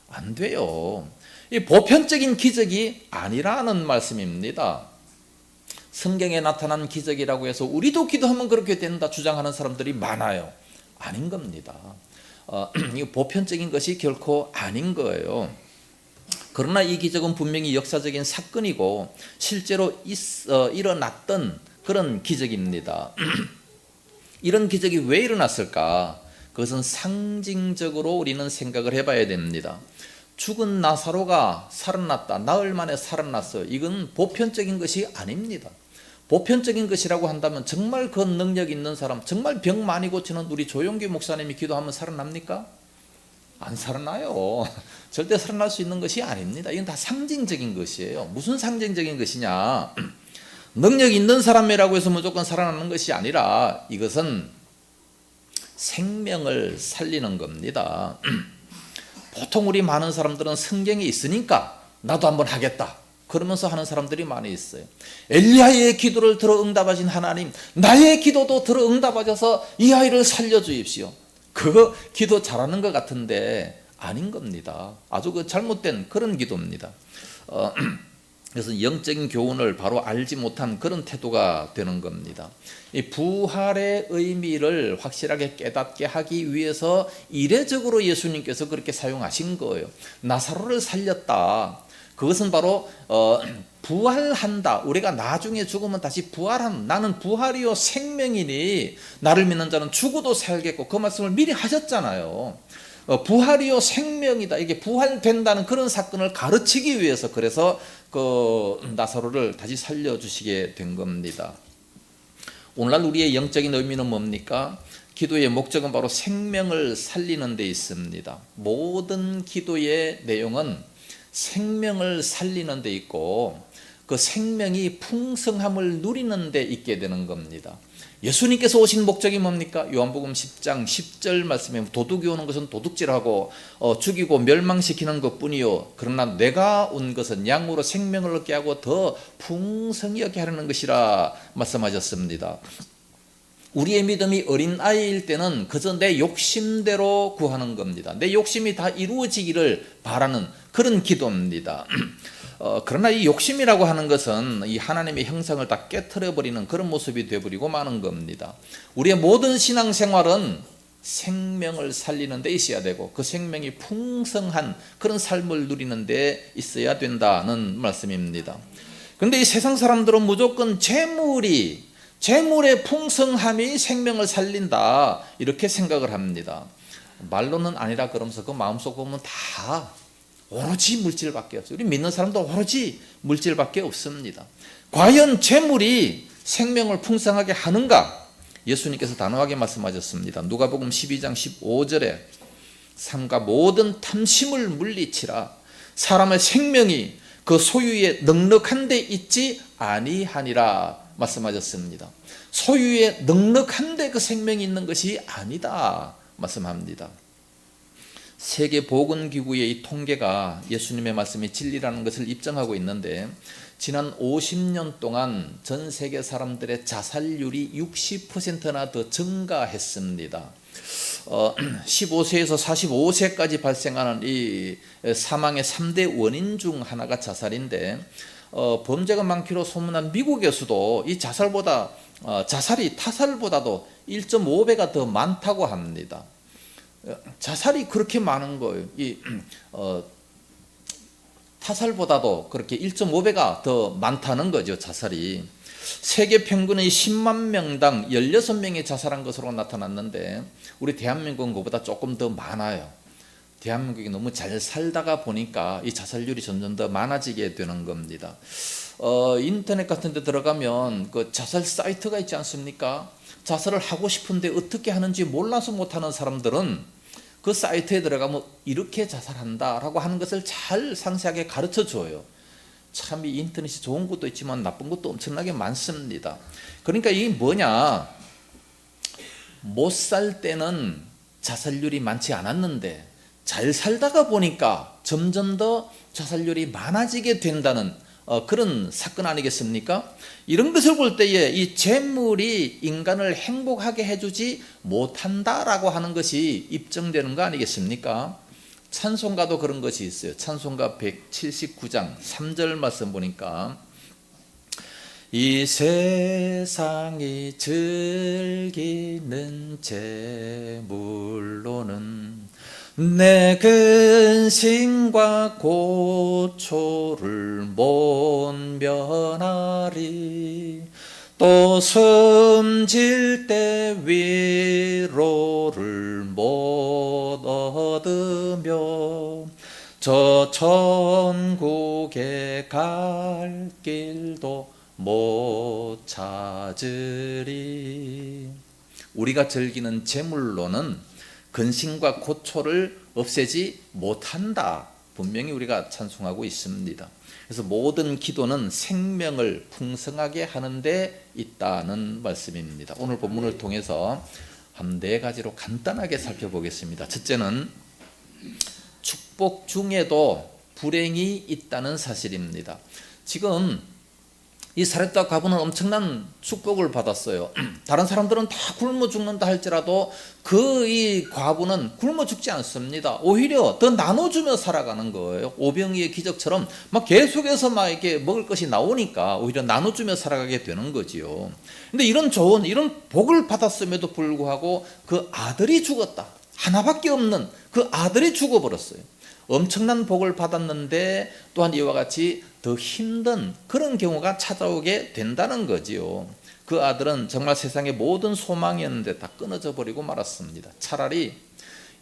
Speaker 1: 안 돼요. 이 보편적인 기적이 아니라는 말씀입니다. 성경에 나타난 기적이라고 해서 우리도 기도하면 그렇게 된다 주장하는 사람들이 많아요. 아닌 겁니다. 이 보편적인 것이 결코 아닌 거예요. 그러나 이 기적은 분명히 역사적인 사건이고 실제로 일어났던 그런 기적입니다. 이런 기적이 왜 일어났을까? 그것은 상징적으로 우리는 생각을 해봐야 됩니다. 죽은 나사로가 살아났다, 나흘 만에 살아났어요. 이건 보편적인 것이 아닙니다. 보편적인 것이라고 한다면 정말 그 능력 있는 사람, 정말 병 많이 고치는 우리 조용기 목사님이 기도하면 살아납니까? 안 살아나요. 절대 살아날 수 있는 것이 아닙니다. 이건 다 상징적인 것이에요. 무슨 상징적인 것이냐? 능력 있는 사람이라고 해서 무조건 살아나는 것이 아니라 이것은 생명을 살리는 겁니다. 보통 우리 많은 사람들은 성경에 있으니까 나도 한번 하겠다 그러면서 하는 사람들이 많이 있어요. 엘리야의 기도를 들어 응답하신 하나님, 나의 기도도 들어 응답하셔서 이 아이를 살려주십시오. 그거 기도 잘하는 것 같은데 아닌 겁니다. 아주 그 잘못된 그런 기도입니다. 그래서 영적인 교훈을 바로 알지 못한 그런 태도가 되는 겁니다. 이 부활의 의미를 확실하게 깨닫게 하기 위해서 이례적으로 예수님께서 그렇게 사용하신 거예요. 나사로를 살렸다. 그것은 바로 부활한다. 우리가 나중에 죽으면 다시 부활한, 나는 부활이요 생명이니 나를 믿는 자는 죽어도 살겠고, 그 말씀을 미리 하셨잖아요. 부활이요 생명이다. 이게 부활된다는 그런 사건을 가르치기 위해서 그래서 그 나사로를 다시 살려주시게 된 겁니다. 오늘날 우리의 영적인 의미는 뭡니까? 기도의 목적은 바로 생명을 살리는 데 있습니다. 모든 기도의 내용은 생명을 살리는 데 있고 그 생명이 풍성함을 누리는 데 있게 되는 겁니다. 예수님께서 오신 목적이 뭡니까? 요한복음 10장 10절 말씀에 도둑이 오는 것은 도둑질하고 죽이고 멸망시키는 것뿐이요 그러나 내가 온 것은 양으로 생명을 얻게 하고 더 풍성히 얻게 하려는 것이라 말씀하셨습니다. 우리의 믿음이 어린아이일 때는 그저 내 욕심대로 구하는 겁니다. 내 욕심이 다 이루어지기를 바라는 그런 기도입니다. 그러나 이 욕심이라고 하는 것은 이 하나님의 형상을 다 깨트려버리는 그런 모습이 되어버리고 마는 겁니다. 우리의 모든 신앙생활은 생명을 살리는 데 있어야 되고 그 생명이 풍성한 그런 삶을 누리는 데 있어야 된다는 말씀입니다. 그런데 이 세상 사람들은 무조건 재물의 풍성함이 생명을 살린다 이렇게 생각을 합니다. 말로는 아니라 그러면서 그 마음속 보면 다 오로지 물질밖에 없어요. 우리 믿는 사람도 오로지 물질밖에 없습니다. 과연 재물이 생명을 풍성하게 하는가? 예수님께서 단호하게 말씀하셨습니다. 누가복음 12장 15절에 삼가 모든 탐심을 물리치라. 사람의 생명이 그 소유에 넉넉한 데 있지 아니하니라 말씀하셨습니다. 소유에 넉넉한 데 그 생명이 있는 것이 아니다 말씀합니다. 세계보건기구의 이 통계가 예수님의 말씀이 진리라는 것을 입증하고 있는데 지난 50년 동안 전 세계 사람들의 자살률이 60%나 더 증가했습니다. 15세에서 45세까지 발생하는 이 사망의 3대 원인 중 하나가 자살인데 범죄가 많기로 소문난 미국에서도 이 자살이 타살보다도 1.5배가 더 많다고 합니다. 자살이 그렇게 많은 거예요. 타살보다도 그렇게 1.5배가 더 많다는 거죠. 자살이. 세계 평균의 10만 명당 16명이 자살한 것으로 나타났는데 우리 대한민국은 그보다 조금 더 많아요. 대한민국이 너무 잘 살다가 보니까 이 자살률이 점점 더 많아지게 되는 겁니다. 인터넷 같은 데 들어가면 그 자살 사이트가 있지 않습니까? 자살을 하고 싶은데 어떻게 하는지 몰라서 못하는 사람들은 그 사이트에 들어가면 이렇게 자살한다라고 하는 것을 잘 상세하게 가르쳐 줘요. 참 이 인터넷이 좋은 것도 있지만 나쁜 것도 엄청나게 많습니다. 그러니까 이게 뭐냐, 못 살 때는 자살률이 많지 않았는데 잘 살다가 보니까 점점 더 자살률이 많아지게 된다는 그런 사건 아니겠습니까? 이런 것을 볼 때에 이 재물이 인간을 행복하게 해주지 못한다라고 하는 것이 입증되는 거 아니겠습니까? 찬송가도 그런 것이 있어요. 찬송가 179장 3절 말씀 보니까 이 세상이 즐기는 재물로는 내 근심과 고초를 못 면하리 또 숨질 때 위로를 못 얻으며 저 천국에 갈 길도 못 찾으리. 우리가 즐기는 재물로는 근심과 고초를 없애지 못한다. 분명히 우리가 찬송하고 있습니다. 그래서 모든 기도는 생명을 풍성하게 하는 데 있다는 말씀입니다. 오늘 본문을 통해서 한 4가지로 간단하게 살펴보겠습니다. 첫째는 축복 중에도 불행이 있다는 사실입니다. 지금 이 사렙다 과부는 엄청난 축복을 받았어요. 다른 사람들은 다 굶어 죽는다 할지라도 그 이 과부는 굶어 죽지 않습니다. 오히려 더 나눠주며 살아가는 거예요. 오병이의 기적처럼 막 계속해서 막 이렇게 먹을 것이 나오니까 오히려 나눠주며 살아가게 되는 거지요. 근데 이런 좋은, 이런 복을 받았음에도 불구하고 그 아들이 죽었다. 하나밖에 없는 그 아들이 죽어버렸어요. 엄청난 복을 받았는데 또한 이와 같이 더 힘든 그런 경우가 찾아오게 된다는 거지요. 그 아들은 정말 세상의 모든 소망이었는데 다 끊어져 버리고 말았습니다. 차라리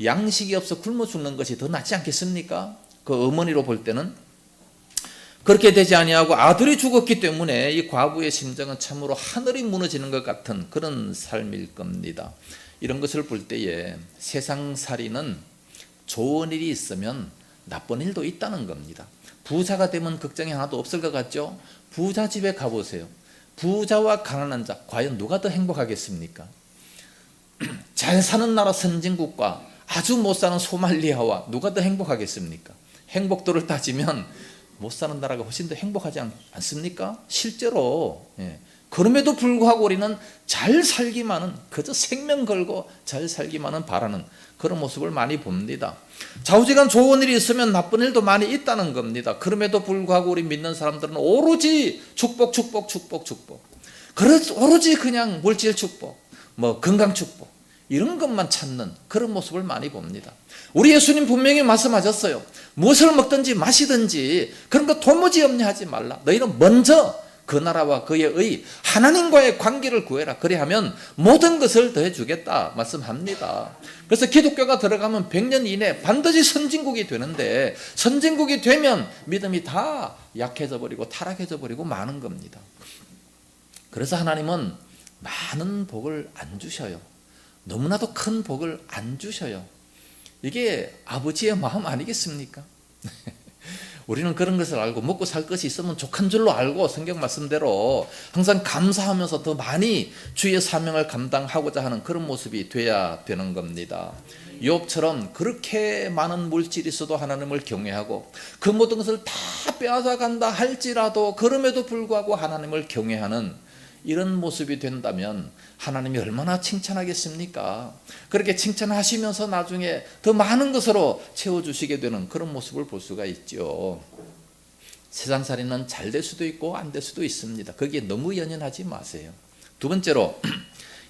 Speaker 1: 양식이 없어 굶어 죽는 것이 더 낫지 않겠습니까? 그 어머니로 볼 때는 그렇게 되지 아니하고 아들이 죽었기 때문에 이 과부의 심정은 참으로 하늘이 무너지는 것 같은 그런 삶일 겁니다. 이런 것을 볼 때에 세상살이는 좋은 일이 있으면 나쁜 일도 있다는 겁니다. 부자가 되면 걱정이 하나도 없을 것 같죠? 부자 집에 가보세요. 부자와 가난한 자 과연 누가 더 행복하겠습니까? 잘 사는 나라 선진국과 아주 못 사는 소말리아와 누가 더 행복하겠습니까? 행복도를 따지면 못 사는 나라가 훨씬 더 행복하지 않습니까? 실제로. 그럼에도 불구하고 우리는 잘 살기만은, 그저 생명 걸고 잘 살기만은 바라는 그런 모습을 많이 봅니다. 좌우지간 좋은 일이 있으면 나쁜 일도 많이 있다는 겁니다. 그럼에도 불구하고 우리 믿는 사람들은 오로지 축복, 축복, 축복, 축복. 오로지 그냥 물질 축복, 건강 축복, 이런 것만 찾는 그런 모습을 많이 봅니다. 우리 예수님 분명히 말씀하셨어요. 무엇을 먹든지 마시든지 그런 거 도무지 염려하지 말라. 너희는 먼저 그 나라와 그의 의, 하나님과의 관계를 구해라. 그리하면 모든 것을 더해주겠다 말씀합니다. 그래서 기독교가 들어가면 100년 이내 반드시 선진국이 되는데, 선진국이 되면 믿음이 다 약해져 버리고 타락해져 버리고 마는 겁니다. 그래서 하나님은 많은 복을 안 주셔요. 너무나도 큰 복을 안 주셔요. 이게 아버지의 마음 아니겠습니까? 우리는 그런 것을 알고 먹고 살 것이 있으면 족한 줄로 알고 성경 말씀대로 항상 감사하면서 더 많이 주의 사명을 감당하고자 하는 그런 모습이 돼야 되는 겁니다. 욥처럼 그렇게 많은 물질이 있어도 하나님을 경외하고 그 모든 것을 다 빼앗아 간다 할지라도 그럼에도 불구하고 하나님을 경외하는 이런 모습이 된다면 하나님이 얼마나 칭찬하겠습니까? 그렇게 칭찬하시면서 나중에 더 많은 것으로 채워주시게 되는 그런 모습을 볼 수가 있죠. 세상살이는 잘 될 수도 있고 안 될 수도 있습니다. 거기에 너무 연연하지 마세요. 두 번째로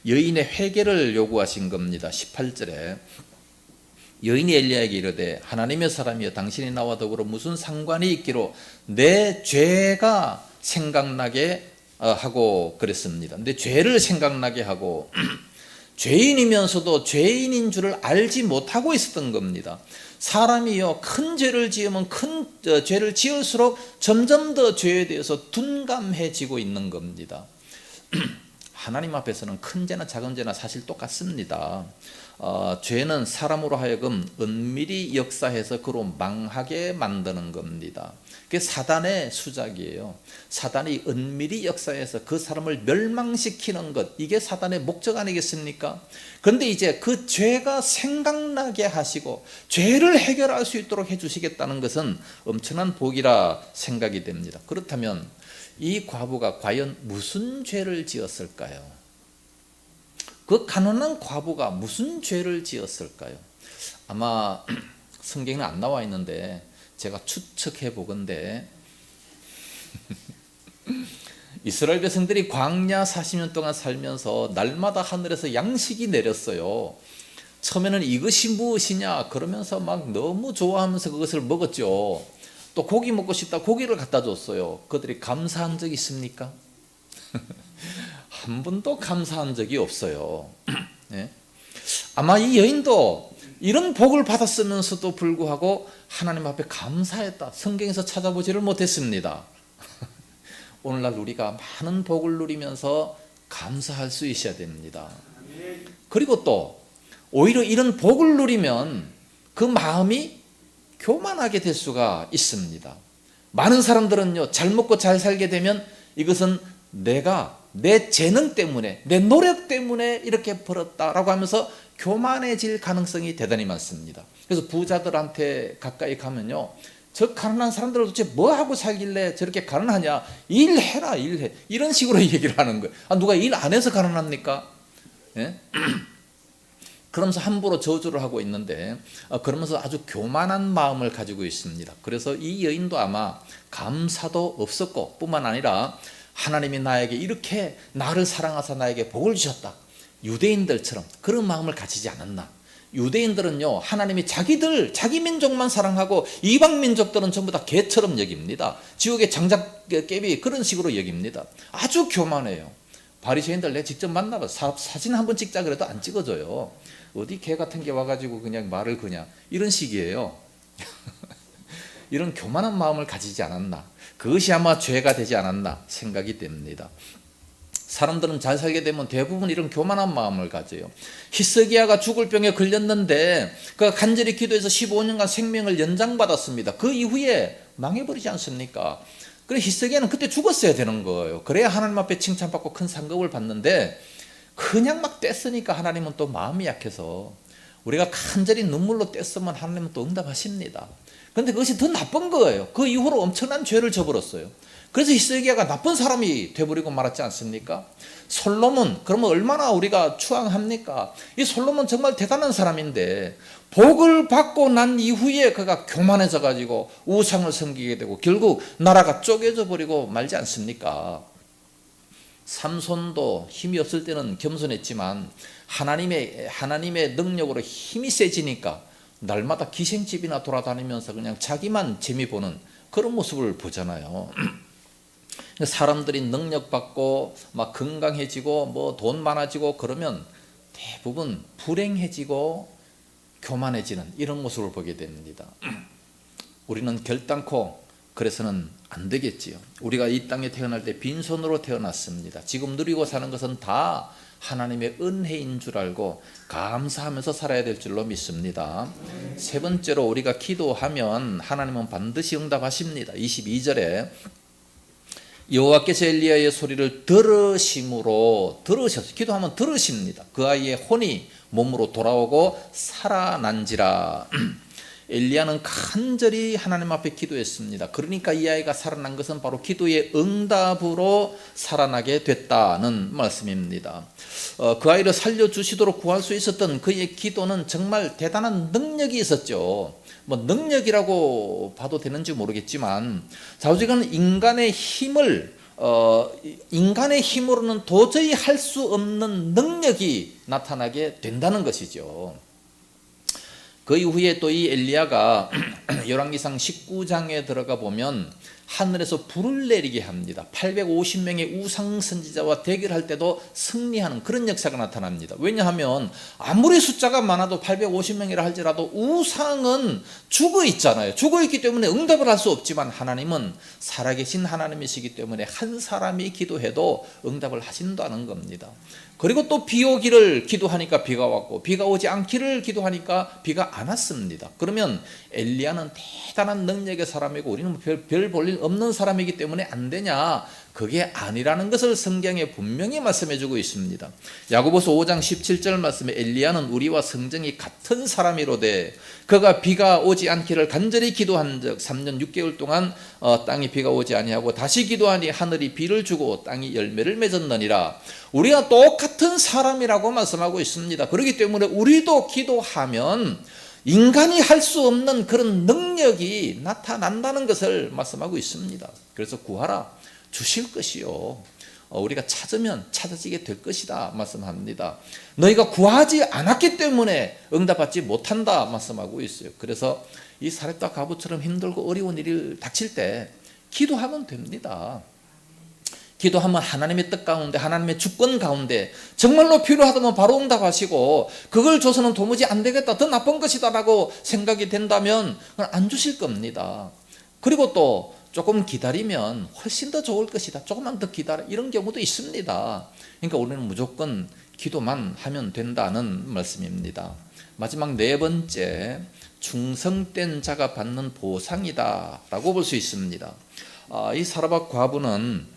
Speaker 1: 여인의 회개를 요구하신 겁니다. 18절에 여인이 엘리야에게 이르되 하나님의 사람이여 당신이 나와 더불어 무슨 상관이 있기로 내 죄가 생각나게 하고 그랬습니다. 근데 죄를 생각나게 하고 죄인이면서도 죄인인 줄을 알지 못하고 있었던 겁니다. 사람이요 큰 죄를 지으면 큰 죄를 지을수록 점점 더 죄에 대해서 둔감해지고 있는 겁니다. 하나님 앞에서는 큰 죄나 작은 죄나 사실 똑같습니다. 죄는 사람으로 하여금 은밀히 역사해서 그로 망하게 만드는 겁니다. 그게 사단의 수작이에요. 사단이 은밀히 역사해서 그 사람을 멸망시키는 것, 이게 사단의 목적 아니겠습니까? 그런데 이제 그 죄가 생각나게 하시고 죄를 해결할 수 있도록 해주시겠다는 것은 엄청난 복이라 생각이 됩니다. 그렇다면 이 과부가 과연 무슨 죄를 지었을까요? 그 가난한 과부가 무슨 죄를 지었을까요? 아마 성경에는 안 나와 있는데 제가 추측해 보건대 이스라엘 백성들이 광야 40년 동안 살면서 날마다 하늘에서 양식이 내렸어요. 처음에는 이것이 무엇이냐 그러면서 막 너무 좋아하면서 그것을 먹었죠. 또 고기 먹고 싶다 고기를 갖다 줬어요. 그들이 감사한 적 있습니까? 한 번도 감사한 적이 없어요. 네? 아마 이 여인도 이런 복을 받았으면서도 불구하고 하나님 앞에 감사했다. 성경에서 찾아보지를 못했습니다. 오늘날 우리가 많은 복을 누리면서 감사할 수 있어야 됩니다. 그리고 또 오히려 이런 복을 누리면 그 마음이 교만하게 될 수가 있습니다. 많은 사람들은요, 잘 먹고 잘 살게 되면 이것은 내가 내 재능 때문에 내 노력 때문에 이렇게 벌었다라고 하면서 교만해질 가능성이 대단히 많습니다. 그래서 부자들한테 가까이 가면요, 저 가난한 사람들은 도대체 뭐 하고 살길래 저렇게 가난하냐, 일해라 일해, 이런 식으로 얘기를 하는 거예요. 누가 일 안 해서 가난합니까? 예? 그러면서 함부로 저주를 하고 있는데, 그러면서 아주 교만한 마음을 가지고 있습니다. 그래서 이 여인도 아마 감사도 없었고 뿐만 아니라 하나님이 나에게 이렇게 나를 사랑하사 나에게 복을 주셨다, 유대인들처럼 그런 마음을 가지지 않았나. 유대인들은요, 하나님이 자기 민족만 사랑하고 이방 민족들은 전부 다 개처럼 여깁니다. 지옥의 장작깨비 그런 식으로 여깁니다. 아주 교만해요. 바리새인들 내 직접 만나봐 사진 한번 찍자 그래도 안 찍어줘요. 어디 개 같은 게 와가지고 그냥 말을 그냥 이런 식이에요. 이런 교만한 마음을 가지지 않았나, 그것이 아마 죄가 되지 않았나 생각이 됩니다. 사람들은 잘 살게 되면 대부분 이런 교만한 마음을 가져요. 히스기야가 죽을 병에 걸렸는데 그가 간절히 기도해서 15년간 생명을 연장받았습니다. 그 이후에 망해버리지 않습니까? 그래 히스기야는 그때 죽었어야 되는 거예요. 그래야 하나님 앞에 칭찬받고 큰 상급을 받는데 그냥 막 뗐으니까 하나님은 또 마음이 약해서, 우리가 간절히 눈물로 뗐으면 하나님은 또 응답하십니다. 그런데 그것이 더 나쁜 거예요. 그 이후로 엄청난 죄를 저버렸어요. 그래서 히스기야가 나쁜 사람이 돼버리고 말았지 않습니까? 솔로몬, 그러면 얼마나 우리가 추앙합니까? 이 솔로몬 정말 대단한 사람인데 복을 받고 난 이후에 그가 교만해져 가지고 우상을 섬기게 되고 결국 나라가 쪼개져 버리고 말지 않습니까? 삼손도 힘이 없을 때는 겸손했지만 하나님의 능력으로 힘이 세지니까 날마다 기생집이나 돌아다니면서 그냥 자기만 재미 보는 그런 모습을 보잖아요. 사람들이 능력 받고 막 건강해지고 뭐 돈 많아지고 그러면 대부분 불행해지고 교만해지는 이런 모습을 보게 됩니다. 우리는 결단코 그래서는 안 되겠지요. 우리가 이 땅에 태어날 때 빈손으로 태어났습니다. 지금 누리고 사는 것은 다 하나님의 은혜인 줄 알고 감사하면서 살아야 될 줄로 믿습니다. 세 번째로 우리가 기도하면 하나님은 반드시 응답하십니다. 22절에 여호와께서 엘리야의 소리를 들으심으로, 들으셨어요. 기도하면 들으십니다. 그 아이의 혼이 몸으로 돌아오고 살아난지라. 엘리야는 간절히 하나님 앞에 기도했습니다. 그러니까 이 아이가 살아난 것은 바로 기도의 응답으로 살아나게 됐다는 말씀입니다. 그 아이를 살려주시도록 구할 수 있었던 그의 기도는 정말 대단한 능력이 있었죠. 뭐 능력이라고 봐도 되는지 모르겠지만 좌우지간 인간의 힘으로는 도저히 할 수 없는 능력이 나타나게 된다는 것이죠. 그 이후에 또 이 엘리야가 열왕기상 19장에 들어가 보면 하늘에서 불을 내리게 합니다. 850명의 우상 선지자와 대결할 때도 승리하는 그런 역사가 나타납니다. 왜냐하면 아무리 숫자가 많아도 850명이라 할지라도 우상은 죽어 있잖아요. 죽어 있기 때문에 응답을 할 수 없지만 하나님은 살아계신 하나님이시기 때문에 한 사람이 기도해도 응답을 하신다는 겁니다. 그리고 또 비 오기를 기도하니까 비가 왔고 비가 오지 않기를 기도하니까 비가 안 왔습니다. 그러면 엘리야는 대단한 능력의 사람이고 우리는 별 볼 일 없는 사람이기 때문에 안 되냐? 그게 아니라는 것을 성경에 분명히 말씀해주고 있습니다. 야고보서 5장 17절 말씀에 엘리야는 우리와 성정이 같은 사람이로되 그가 비가 오지 않기를 간절히 기도한 적 3년 6개월 동안 땅에 비가 오지 아니하고 다시 기도하니 하늘이 비를 주고 땅이 열매를 맺었느니라. 우리가 똑같은 사람이라고 말씀하고 있습니다. 그렇기 때문에 우리도 기도하면 인간이 할 수 없는 그런 능력이 나타난다는 것을 말씀하고 있습니다. 그래서 구하라 주실 것이요 우리가 찾으면 찾아지게 될 것이다 말씀합니다. 너희가 구하지 않았기 때문에 응답받지 못한다 말씀하고 있어요. 그래서 이 사렙과 가부처럼 힘들고 어려운 일이 닥칠 때 기도하면 됩니다. 기도하면 하나님의 뜻 가운데 하나님의 주권 가운데 정말로 필요하다면 바로 응답하시고 그걸 줘서는 도무지 안 되겠다 더 나쁜 것이다 라고 생각이 된다면 그건 안 주실 겁니다. 그리고 또 조금 기다리면 훨씬 더 좋을 것이다 조금만 더 기다려 이런 경우도 있습니다. 그러니까 우리는 무조건 기도만 하면 된다는 말씀입니다. 마지막 네 번째 충성된 자가 받는 보상이다 라고 볼 수 있습니다. 이 사라밧 과부는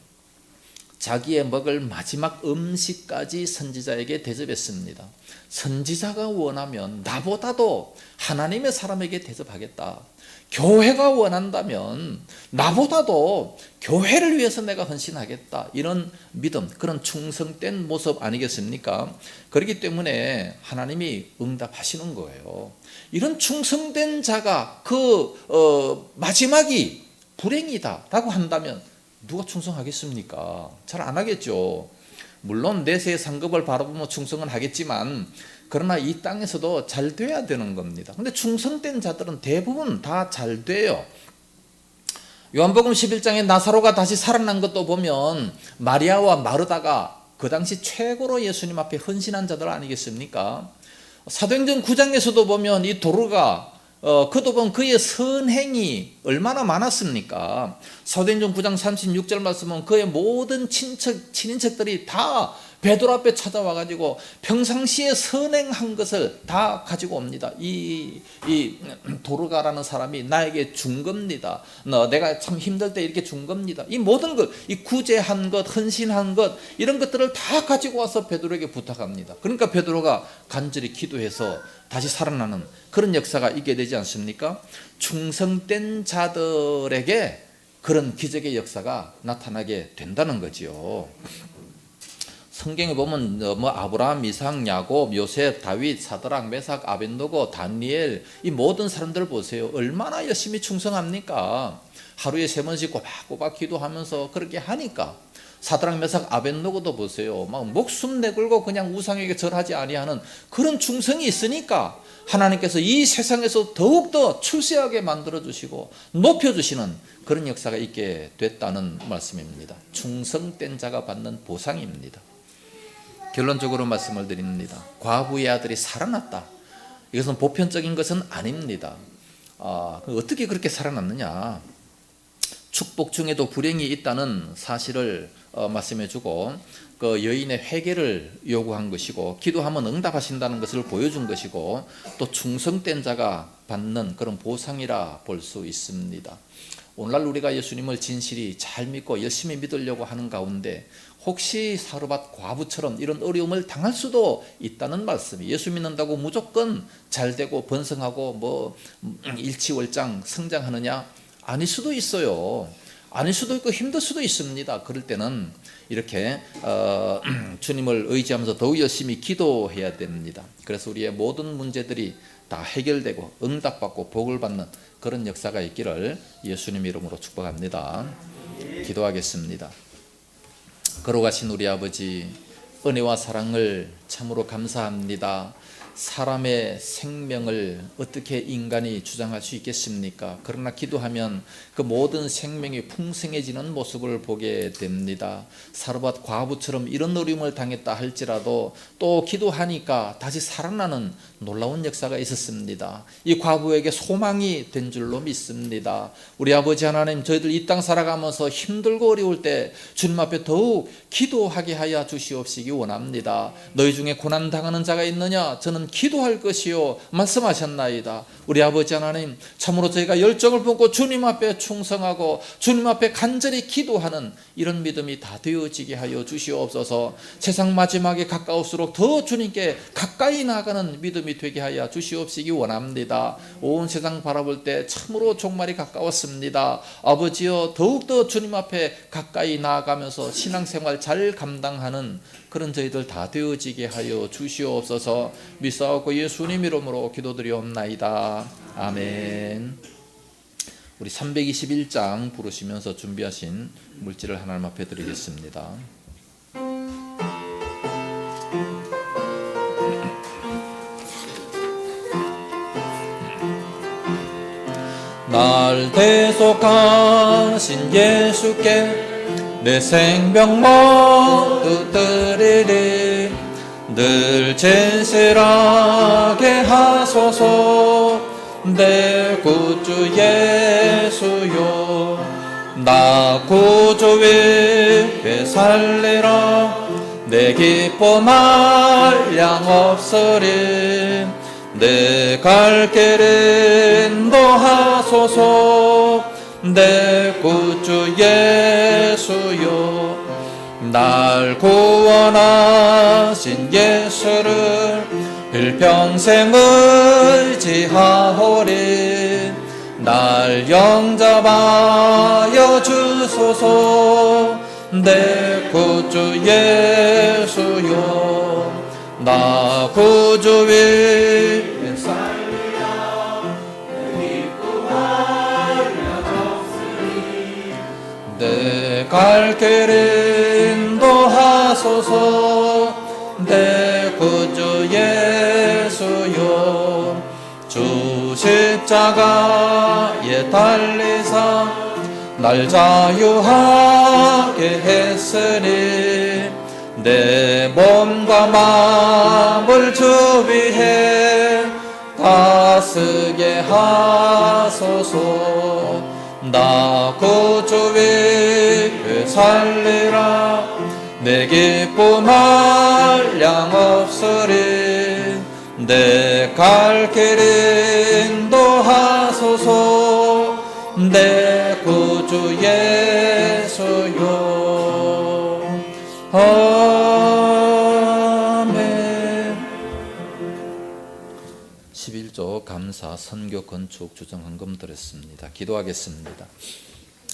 Speaker 1: 자기의 먹을 마지막 음식까지 선지자에게 대접했습니다. 선지자가 원하면 나보다도 하나님의 사람에게 대접하겠다. 교회가 원한다면 나보다도 교회를 위해서 내가 헌신하겠다. 이런 믿음, 그런 충성된 모습 아니겠습니까? 그렇기 때문에 하나님이 응답하시는 거예요. 이런 충성된 자가 마지막이 불행이다라고 한다면 누가 충성하겠습니까? 잘 안 하겠죠. 물론 내세의 상급을 바라보며 충성은 하겠지만 그러나 이 땅에서도 잘 돼야 되는 겁니다. 근데 충성된 자들은 대부분 다 잘 돼요. 요한복음 11장에 나사로가 다시 살아난 것도 보면 마리아와 마르다가 그 당시 최고로 예수님 앞에 헌신한 자들 아니겠습니까? 사도행전 9장에서도 보면 이 도르가 그도 보면 그의 선행이 얼마나 많았습니까? 사도행전 9장 36절 말씀은 그의 모든 친인척들이 다 베드로 앞에 찾아와가지고 평상시에 선행한 것을 다 가지고 옵니다. 이 도르가라는 사람이 나에게 준 겁니다. 내가 참 힘들 때 이렇게 준 겁니다. 이 모든 것, 이 구제한 것, 헌신한 것 이런 것들을 다 가지고 와서 베드로에게 부탁합니다. 그러니까 베드로가 간절히 기도해서 다시 살아나는 그런 역사가 있게 되지 않습니까? 충성된 자들에게 그런 기적의 역사가 나타나게 된다는 거지요. 성경에 보면 아브라함, 이삭, 야곱, 요셉, 다윗, 사드락, 메삭, 아벤노고, 다니엘 이 모든 사람들 보세요. 얼마나 열심히 충성합니까? 하루에 3번씩 꼬박꼬박 기도하면서 그렇게 하니까 사드락, 메삭, 아벤노고도 보세요. 막 목숨 내걸고 그냥 우상에게 절하지 아니하는 그런 충성이 있으니까 하나님께서 이 세상에서 더욱더 출세하게 만들어주시고 높여주시는 그런 역사가 있게 됐다는 말씀입니다. 충성된 자가 받는 보상입니다. 결론적으로 말씀을 드립니다. 과부의 아들이 살아났다. 이것은 보편적인 것은 아닙니다. 어떻게 그렇게 살아났느냐? 축복 중에도 불행이 있다는 사실을 말씀해주고 그 여인의 회개를 요구한 것이고 기도하면 응답하신다는 것을 보여준 것이고 또 충성된 자가 받는 그런 보상이라 볼 수 있습니다. 오늘날 우리가 예수님을 진실이 잘 믿고 열심히 믿으려고 하는 가운데 혹시 사르밧 과부처럼 이런 어려움을 당할 수도 있다는 말씀이 예수 믿는다고 무조건 잘되고 번성하고 일치월장 성장하느냐? 아닐 수도 있어요. 아닐 수도 있고 힘들 수도 있습니다. 그럴 때는 이렇게 주님을 의지하면서 더욱 열심히 기도해야 됩니다. 그래서 우리의 모든 문제들이 다 해결되고 응답받고 복을 받는 그런 역사가 있기를 예수님 이름으로 축복합니다. 기도하겠습니다. 걸어가신 우리 아버지 은혜와 사랑을 참으로 감사합니다. 사람의 생명을 어떻게 인간이 주장할 수 있겠습니까? 그러나 기도하면 그 모든 생명이 풍성해지는 모습을 보게 됩니다. 사르밧 과부처럼 이런 어려움을 당했다 할지라도 또 기도하니까 다시 살아나는 놀라운 역사가 있었습니다. 이 과부에게 소망이 된 줄로 믿습니다. 우리 아버지 하나님, 저희들 이 땅 살아가면서 힘들고 어려울 때 주님 앞에 더욱 기도하게 하여 주시옵시기 원합니다. 너희 중에 고난 당하는 자가 있느냐? 저는 기도할 것이요 말씀하셨나이다. 우리 아버지 하나님, 참으로 저희가 열정을 품고 주님 앞에 충성하고 주님 앞에 간절히 기도하는 이런 믿음이 다 되어지게 하여 주시옵소서. 세상 마지막에 가까울수록 더 주님께 가까이 나아가는 믿음이 되게 하여 주시옵시기 원합니다. 온 세상 바라볼 때 참으로 종말이 가까웠습니다. 아버지여, 더욱더 주님 앞에 가까이 나아가면서 신앙생활 잘 감당하는 그런 저희들 다 되어지게 하여 주시옵소서. 믿사옵고 예수님 이름으로 기도드리옵나이다. 아멘. 우리 321장 부르시면서 준비하신 물질을 하나님 앞에 드리겠습니다. 날 대속하신 예수께 내 생명 모두 드리리. 늘 진실하게 하소서. 내 구주 예수여, 나 구주 위에 살리라. 내 기쁨 한량 없으리. 내 갈 길 인도하소서. 내 구주 예수여, 날 구원하신 예수를 일평생 의지하오리. 날 영접하여 주소서. 내 구주 예수여, 나 구주 위에 살리라. 내 기쁨 한량 없으리. 내 갈 길 인도하소서. 내 구주 예수여, 주 십자가에 달리사 날 자유하게 했으니 내 몸과 마음을 주 위해 다쓰게 하소서. 나 구주 위에 살리라. 내 기쁨 한량 없으리. 내 갈 길 인도하소서. 내 구주 예수여. 아멘. 11조 감사 선교 건축 주정 헌금 드렸습니다. 기도하겠습니다.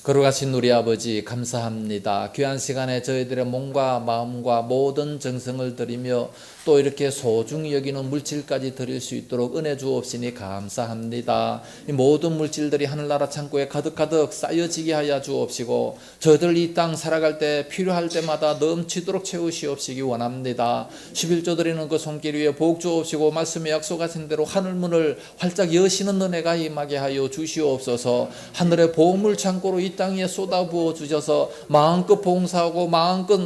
Speaker 1: 거룩하신 우리 아버지, 감사합니다. 귀한 시간에 저희들의 몸과 마음과 모든 정성을 드리며 또 이렇게 소중히 여기는 물질까지 드릴 수 있도록 은혜 주옵시니 감사합니다. 이 모든 물질들이 하늘나라 창고에 가득가득 쌓여지게 하여 주옵시고 저희들 이 땅 살아갈 때 필요할 때마다 넘치도록 채우시옵시기 원합니다. 11조 드리는 그 손길 위에 복 주옵시고 말씀에 약속하신 대로 하늘문을 활짝 여시는 은혜가 임하게 하여 주시옵소서. 하늘의 보물 창고로 이 땅에 쏟아부어 주셔서 마음껏 봉사하고 마음껏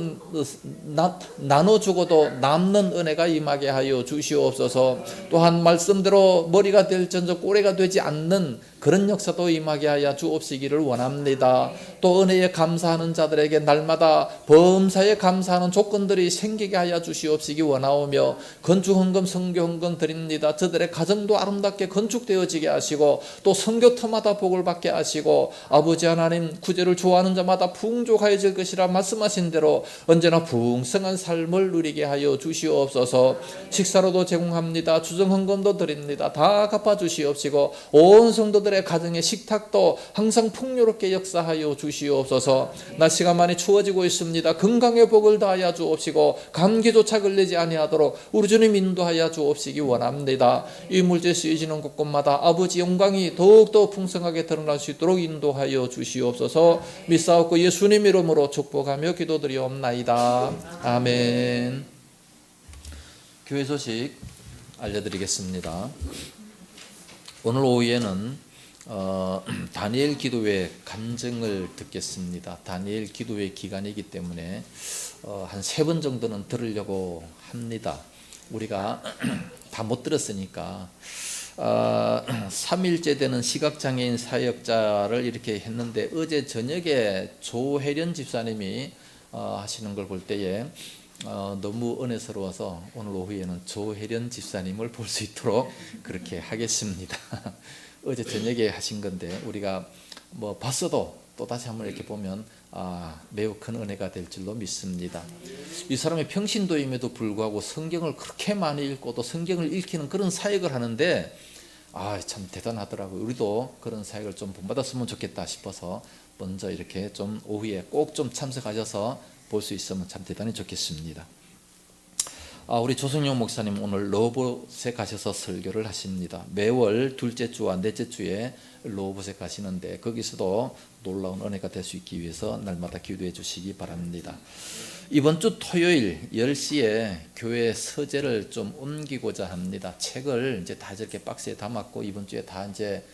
Speaker 1: 나눠주고도 남는 은혜가 임하게 하여 주시옵소서. 또한 말씀대로 머리가 될전저 꼬리가 되지 않는 그런 역사도 임하게 하여 주옵시기를 원합니다. 또 은혜에 감사하는 자들에게 날마다 범사에 감사하는 조건들이 생기게 하여 주시옵시기 원하오며 건축헌금 선교헌금 드립니다. 저들의 가정도 아름답게 건축되어지게 하시고 또 선교터마다 복을 받게 하시고 아버지 하나님, 구제를 좋아하는 자마다 풍족하여질 것이라 말씀하신 대로 언제나 풍성한 삶을 누리게 하여 주시옵소서. 식사로도 제공합니다. 주정헌금도 드립니다. 다 갚아주시옵시고 온 성도들의 가정의 식탁도 항상 풍요롭게 역사하여 주시옵소서. 날씨가 많이 추워지고 있습니다. 건강의 복을 다하여 주옵시고 감기조차 걸리지 아니하도록 우리 주님 인도하여 주옵시기 원합니다. 이 물질 쓰여지는 곳곳마다 아버지 영광이 더욱더 풍성하게 드러날 수 있도록 인도하여 주시옵소서. 믿사옵고 예수님 이름으로 축복하며 기도드리옵나이다. 아멘. 교회 소식 알려드리겠습니다. 오늘 오후에는 다니엘 기도회 간증을 듣겠습니다. 다니엘 기도회 기간이기 때문에 한 3번 정도는 들으려고 합니다. 우리가 다 못 들었으니까 3일째 되는 시각장애인 사역자를 이렇게 했는데 어제 저녁에 조혜련 집사님이 하시는 걸 볼 때에 너무 은혜스러워서 오늘 오후에는 조혜련 집사님을 볼 수 있도록 그렇게 하겠습니다. 어제 저녁에 하신 건데 우리가 뭐 봤어도 또 다시 한번 이렇게 보면 매우 큰 은혜가 될 줄로 믿습니다. 이 사람이 평신도임에도 불구하고 성경을 그렇게 많이 읽고 또 성경을 읽히는 그런 사역을 하는데 참 대단하더라고요. 우리도 그런 사역을 좀 본받았으면 좋겠다 싶어서 먼저 이렇게 좀 오후에 꼭 좀 참석하셔서 볼 수 있으면 참 대단히 좋겠습니다. 우리 조성용 목사님 오늘 로봇에 가셔서 설교를 하십니다. 매월 둘째 주와 넷째 주에 로봇에 가시는데 거기서도 놀라운 은혜가 될 수 있기 위해서 날마다 기도해 주시기 바랍니다. 이번 주 토요일 10시에 교회 서재를 좀 옮기고자 합니다. 책을 이제 다 저렇게 박스에 담았고 이번 주에 다 이제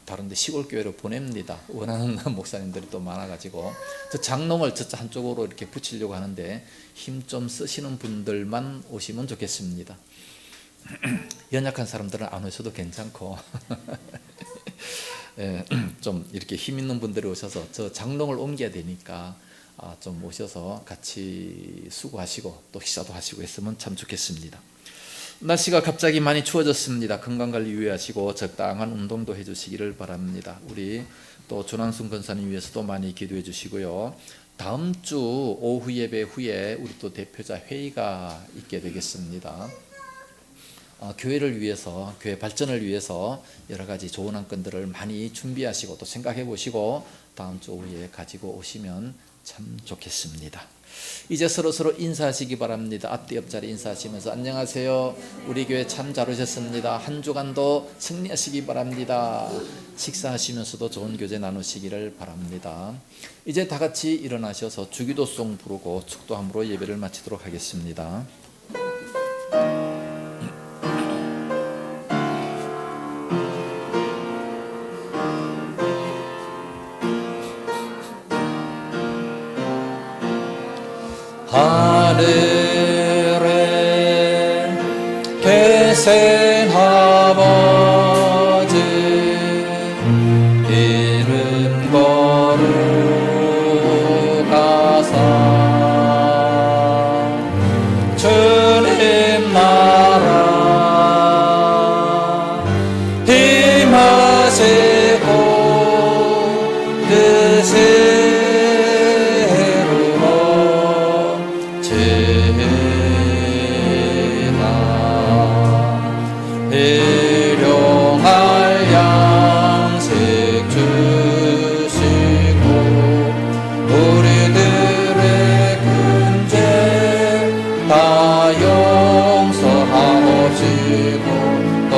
Speaker 1: 다른데 시골 교회로 보냅니다. 원하는 목사님들이 또 많아가지고 저 장롱을 저 한쪽으로 이렇게 붙이려고 하는데 힘 좀 쓰시는 분들만 오시면 좋겠습니다. 연약한 사람들은 안 오셔도 괜찮고 좀 이렇게 힘 있는 분들이 오셔서 저 장롱을 옮겨야 되니까 좀 오셔서 같이 수고하시고 또 식사도 하시고 했으면 참 좋겠습니다. 날씨가 갑자기 많이 추워졌습니다. 건강관리 유의하시고 적당한 운동도 해주시기를 바랍니다. 우리 또 조난순 권사님 위해서도 많이 기도해 주시고요. 다음 주 오후 예배 후에 우리 또 대표자 회의가 있게 되겠습니다. 교회를 위해서, 교회 발전을 위해서 여러 가지 좋은 안건들을 많이 준비하시고 또 생각해 보시고 다음 주 오후에 가지고 오시면 참 좋겠습니다. 이제 서로 인사하시기 바랍니다. 앞뒤 옆자리 인사하시면서 안녕하세요. 우리 교회 참 잘 오셨습니다. 한 주간도 승리하시기 바랍니다. 식사하시면서도 좋은 교제 나누시기를 바랍니다. 이제 다 같이 일어나셔서 주기도송 부르고 축도함으로 예배를 마치도록 하겠습니다. 하늘에 계신 아버지 이름 거룩하사 주님 나라 임하시고 뜻이 일용할 양식 주시고 우리들의 근죄 다 용서하옵시고 또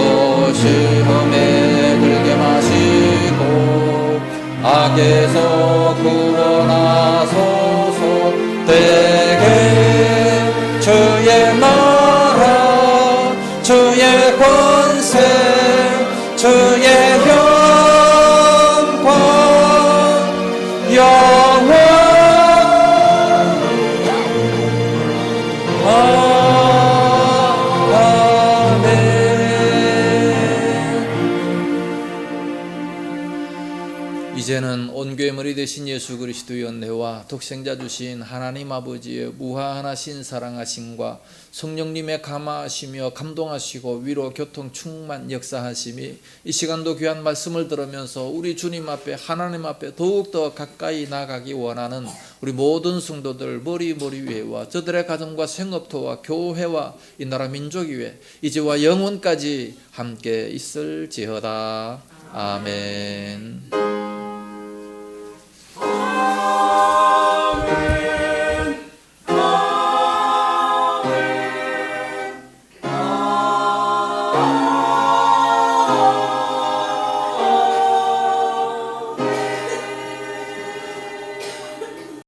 Speaker 1: 시험에 들게 마시고 악에서 구원하소서. 대개 주의 나라 주의 권세 주의 영광 영원 아멘. 이제는 온 교회 머리 되신 예수 그리스도의 은혜와 독생자 주신 하나님 아버지의 무한하신 사랑하심과 성령님의 감화하시며 감동하시고 위로 교통 충만 역사하심이 이 시간도 귀한 말씀을 들으면서 우리 주님 앞에 하나님 앞에 더욱더 가까이 나가기 원하는 우리 모든 성도들 머리 위에와 저들의 가정과 생업터와 교회와 이 나라 민족 위에 이제와 영원까지 함께 있을지어다. 아멘.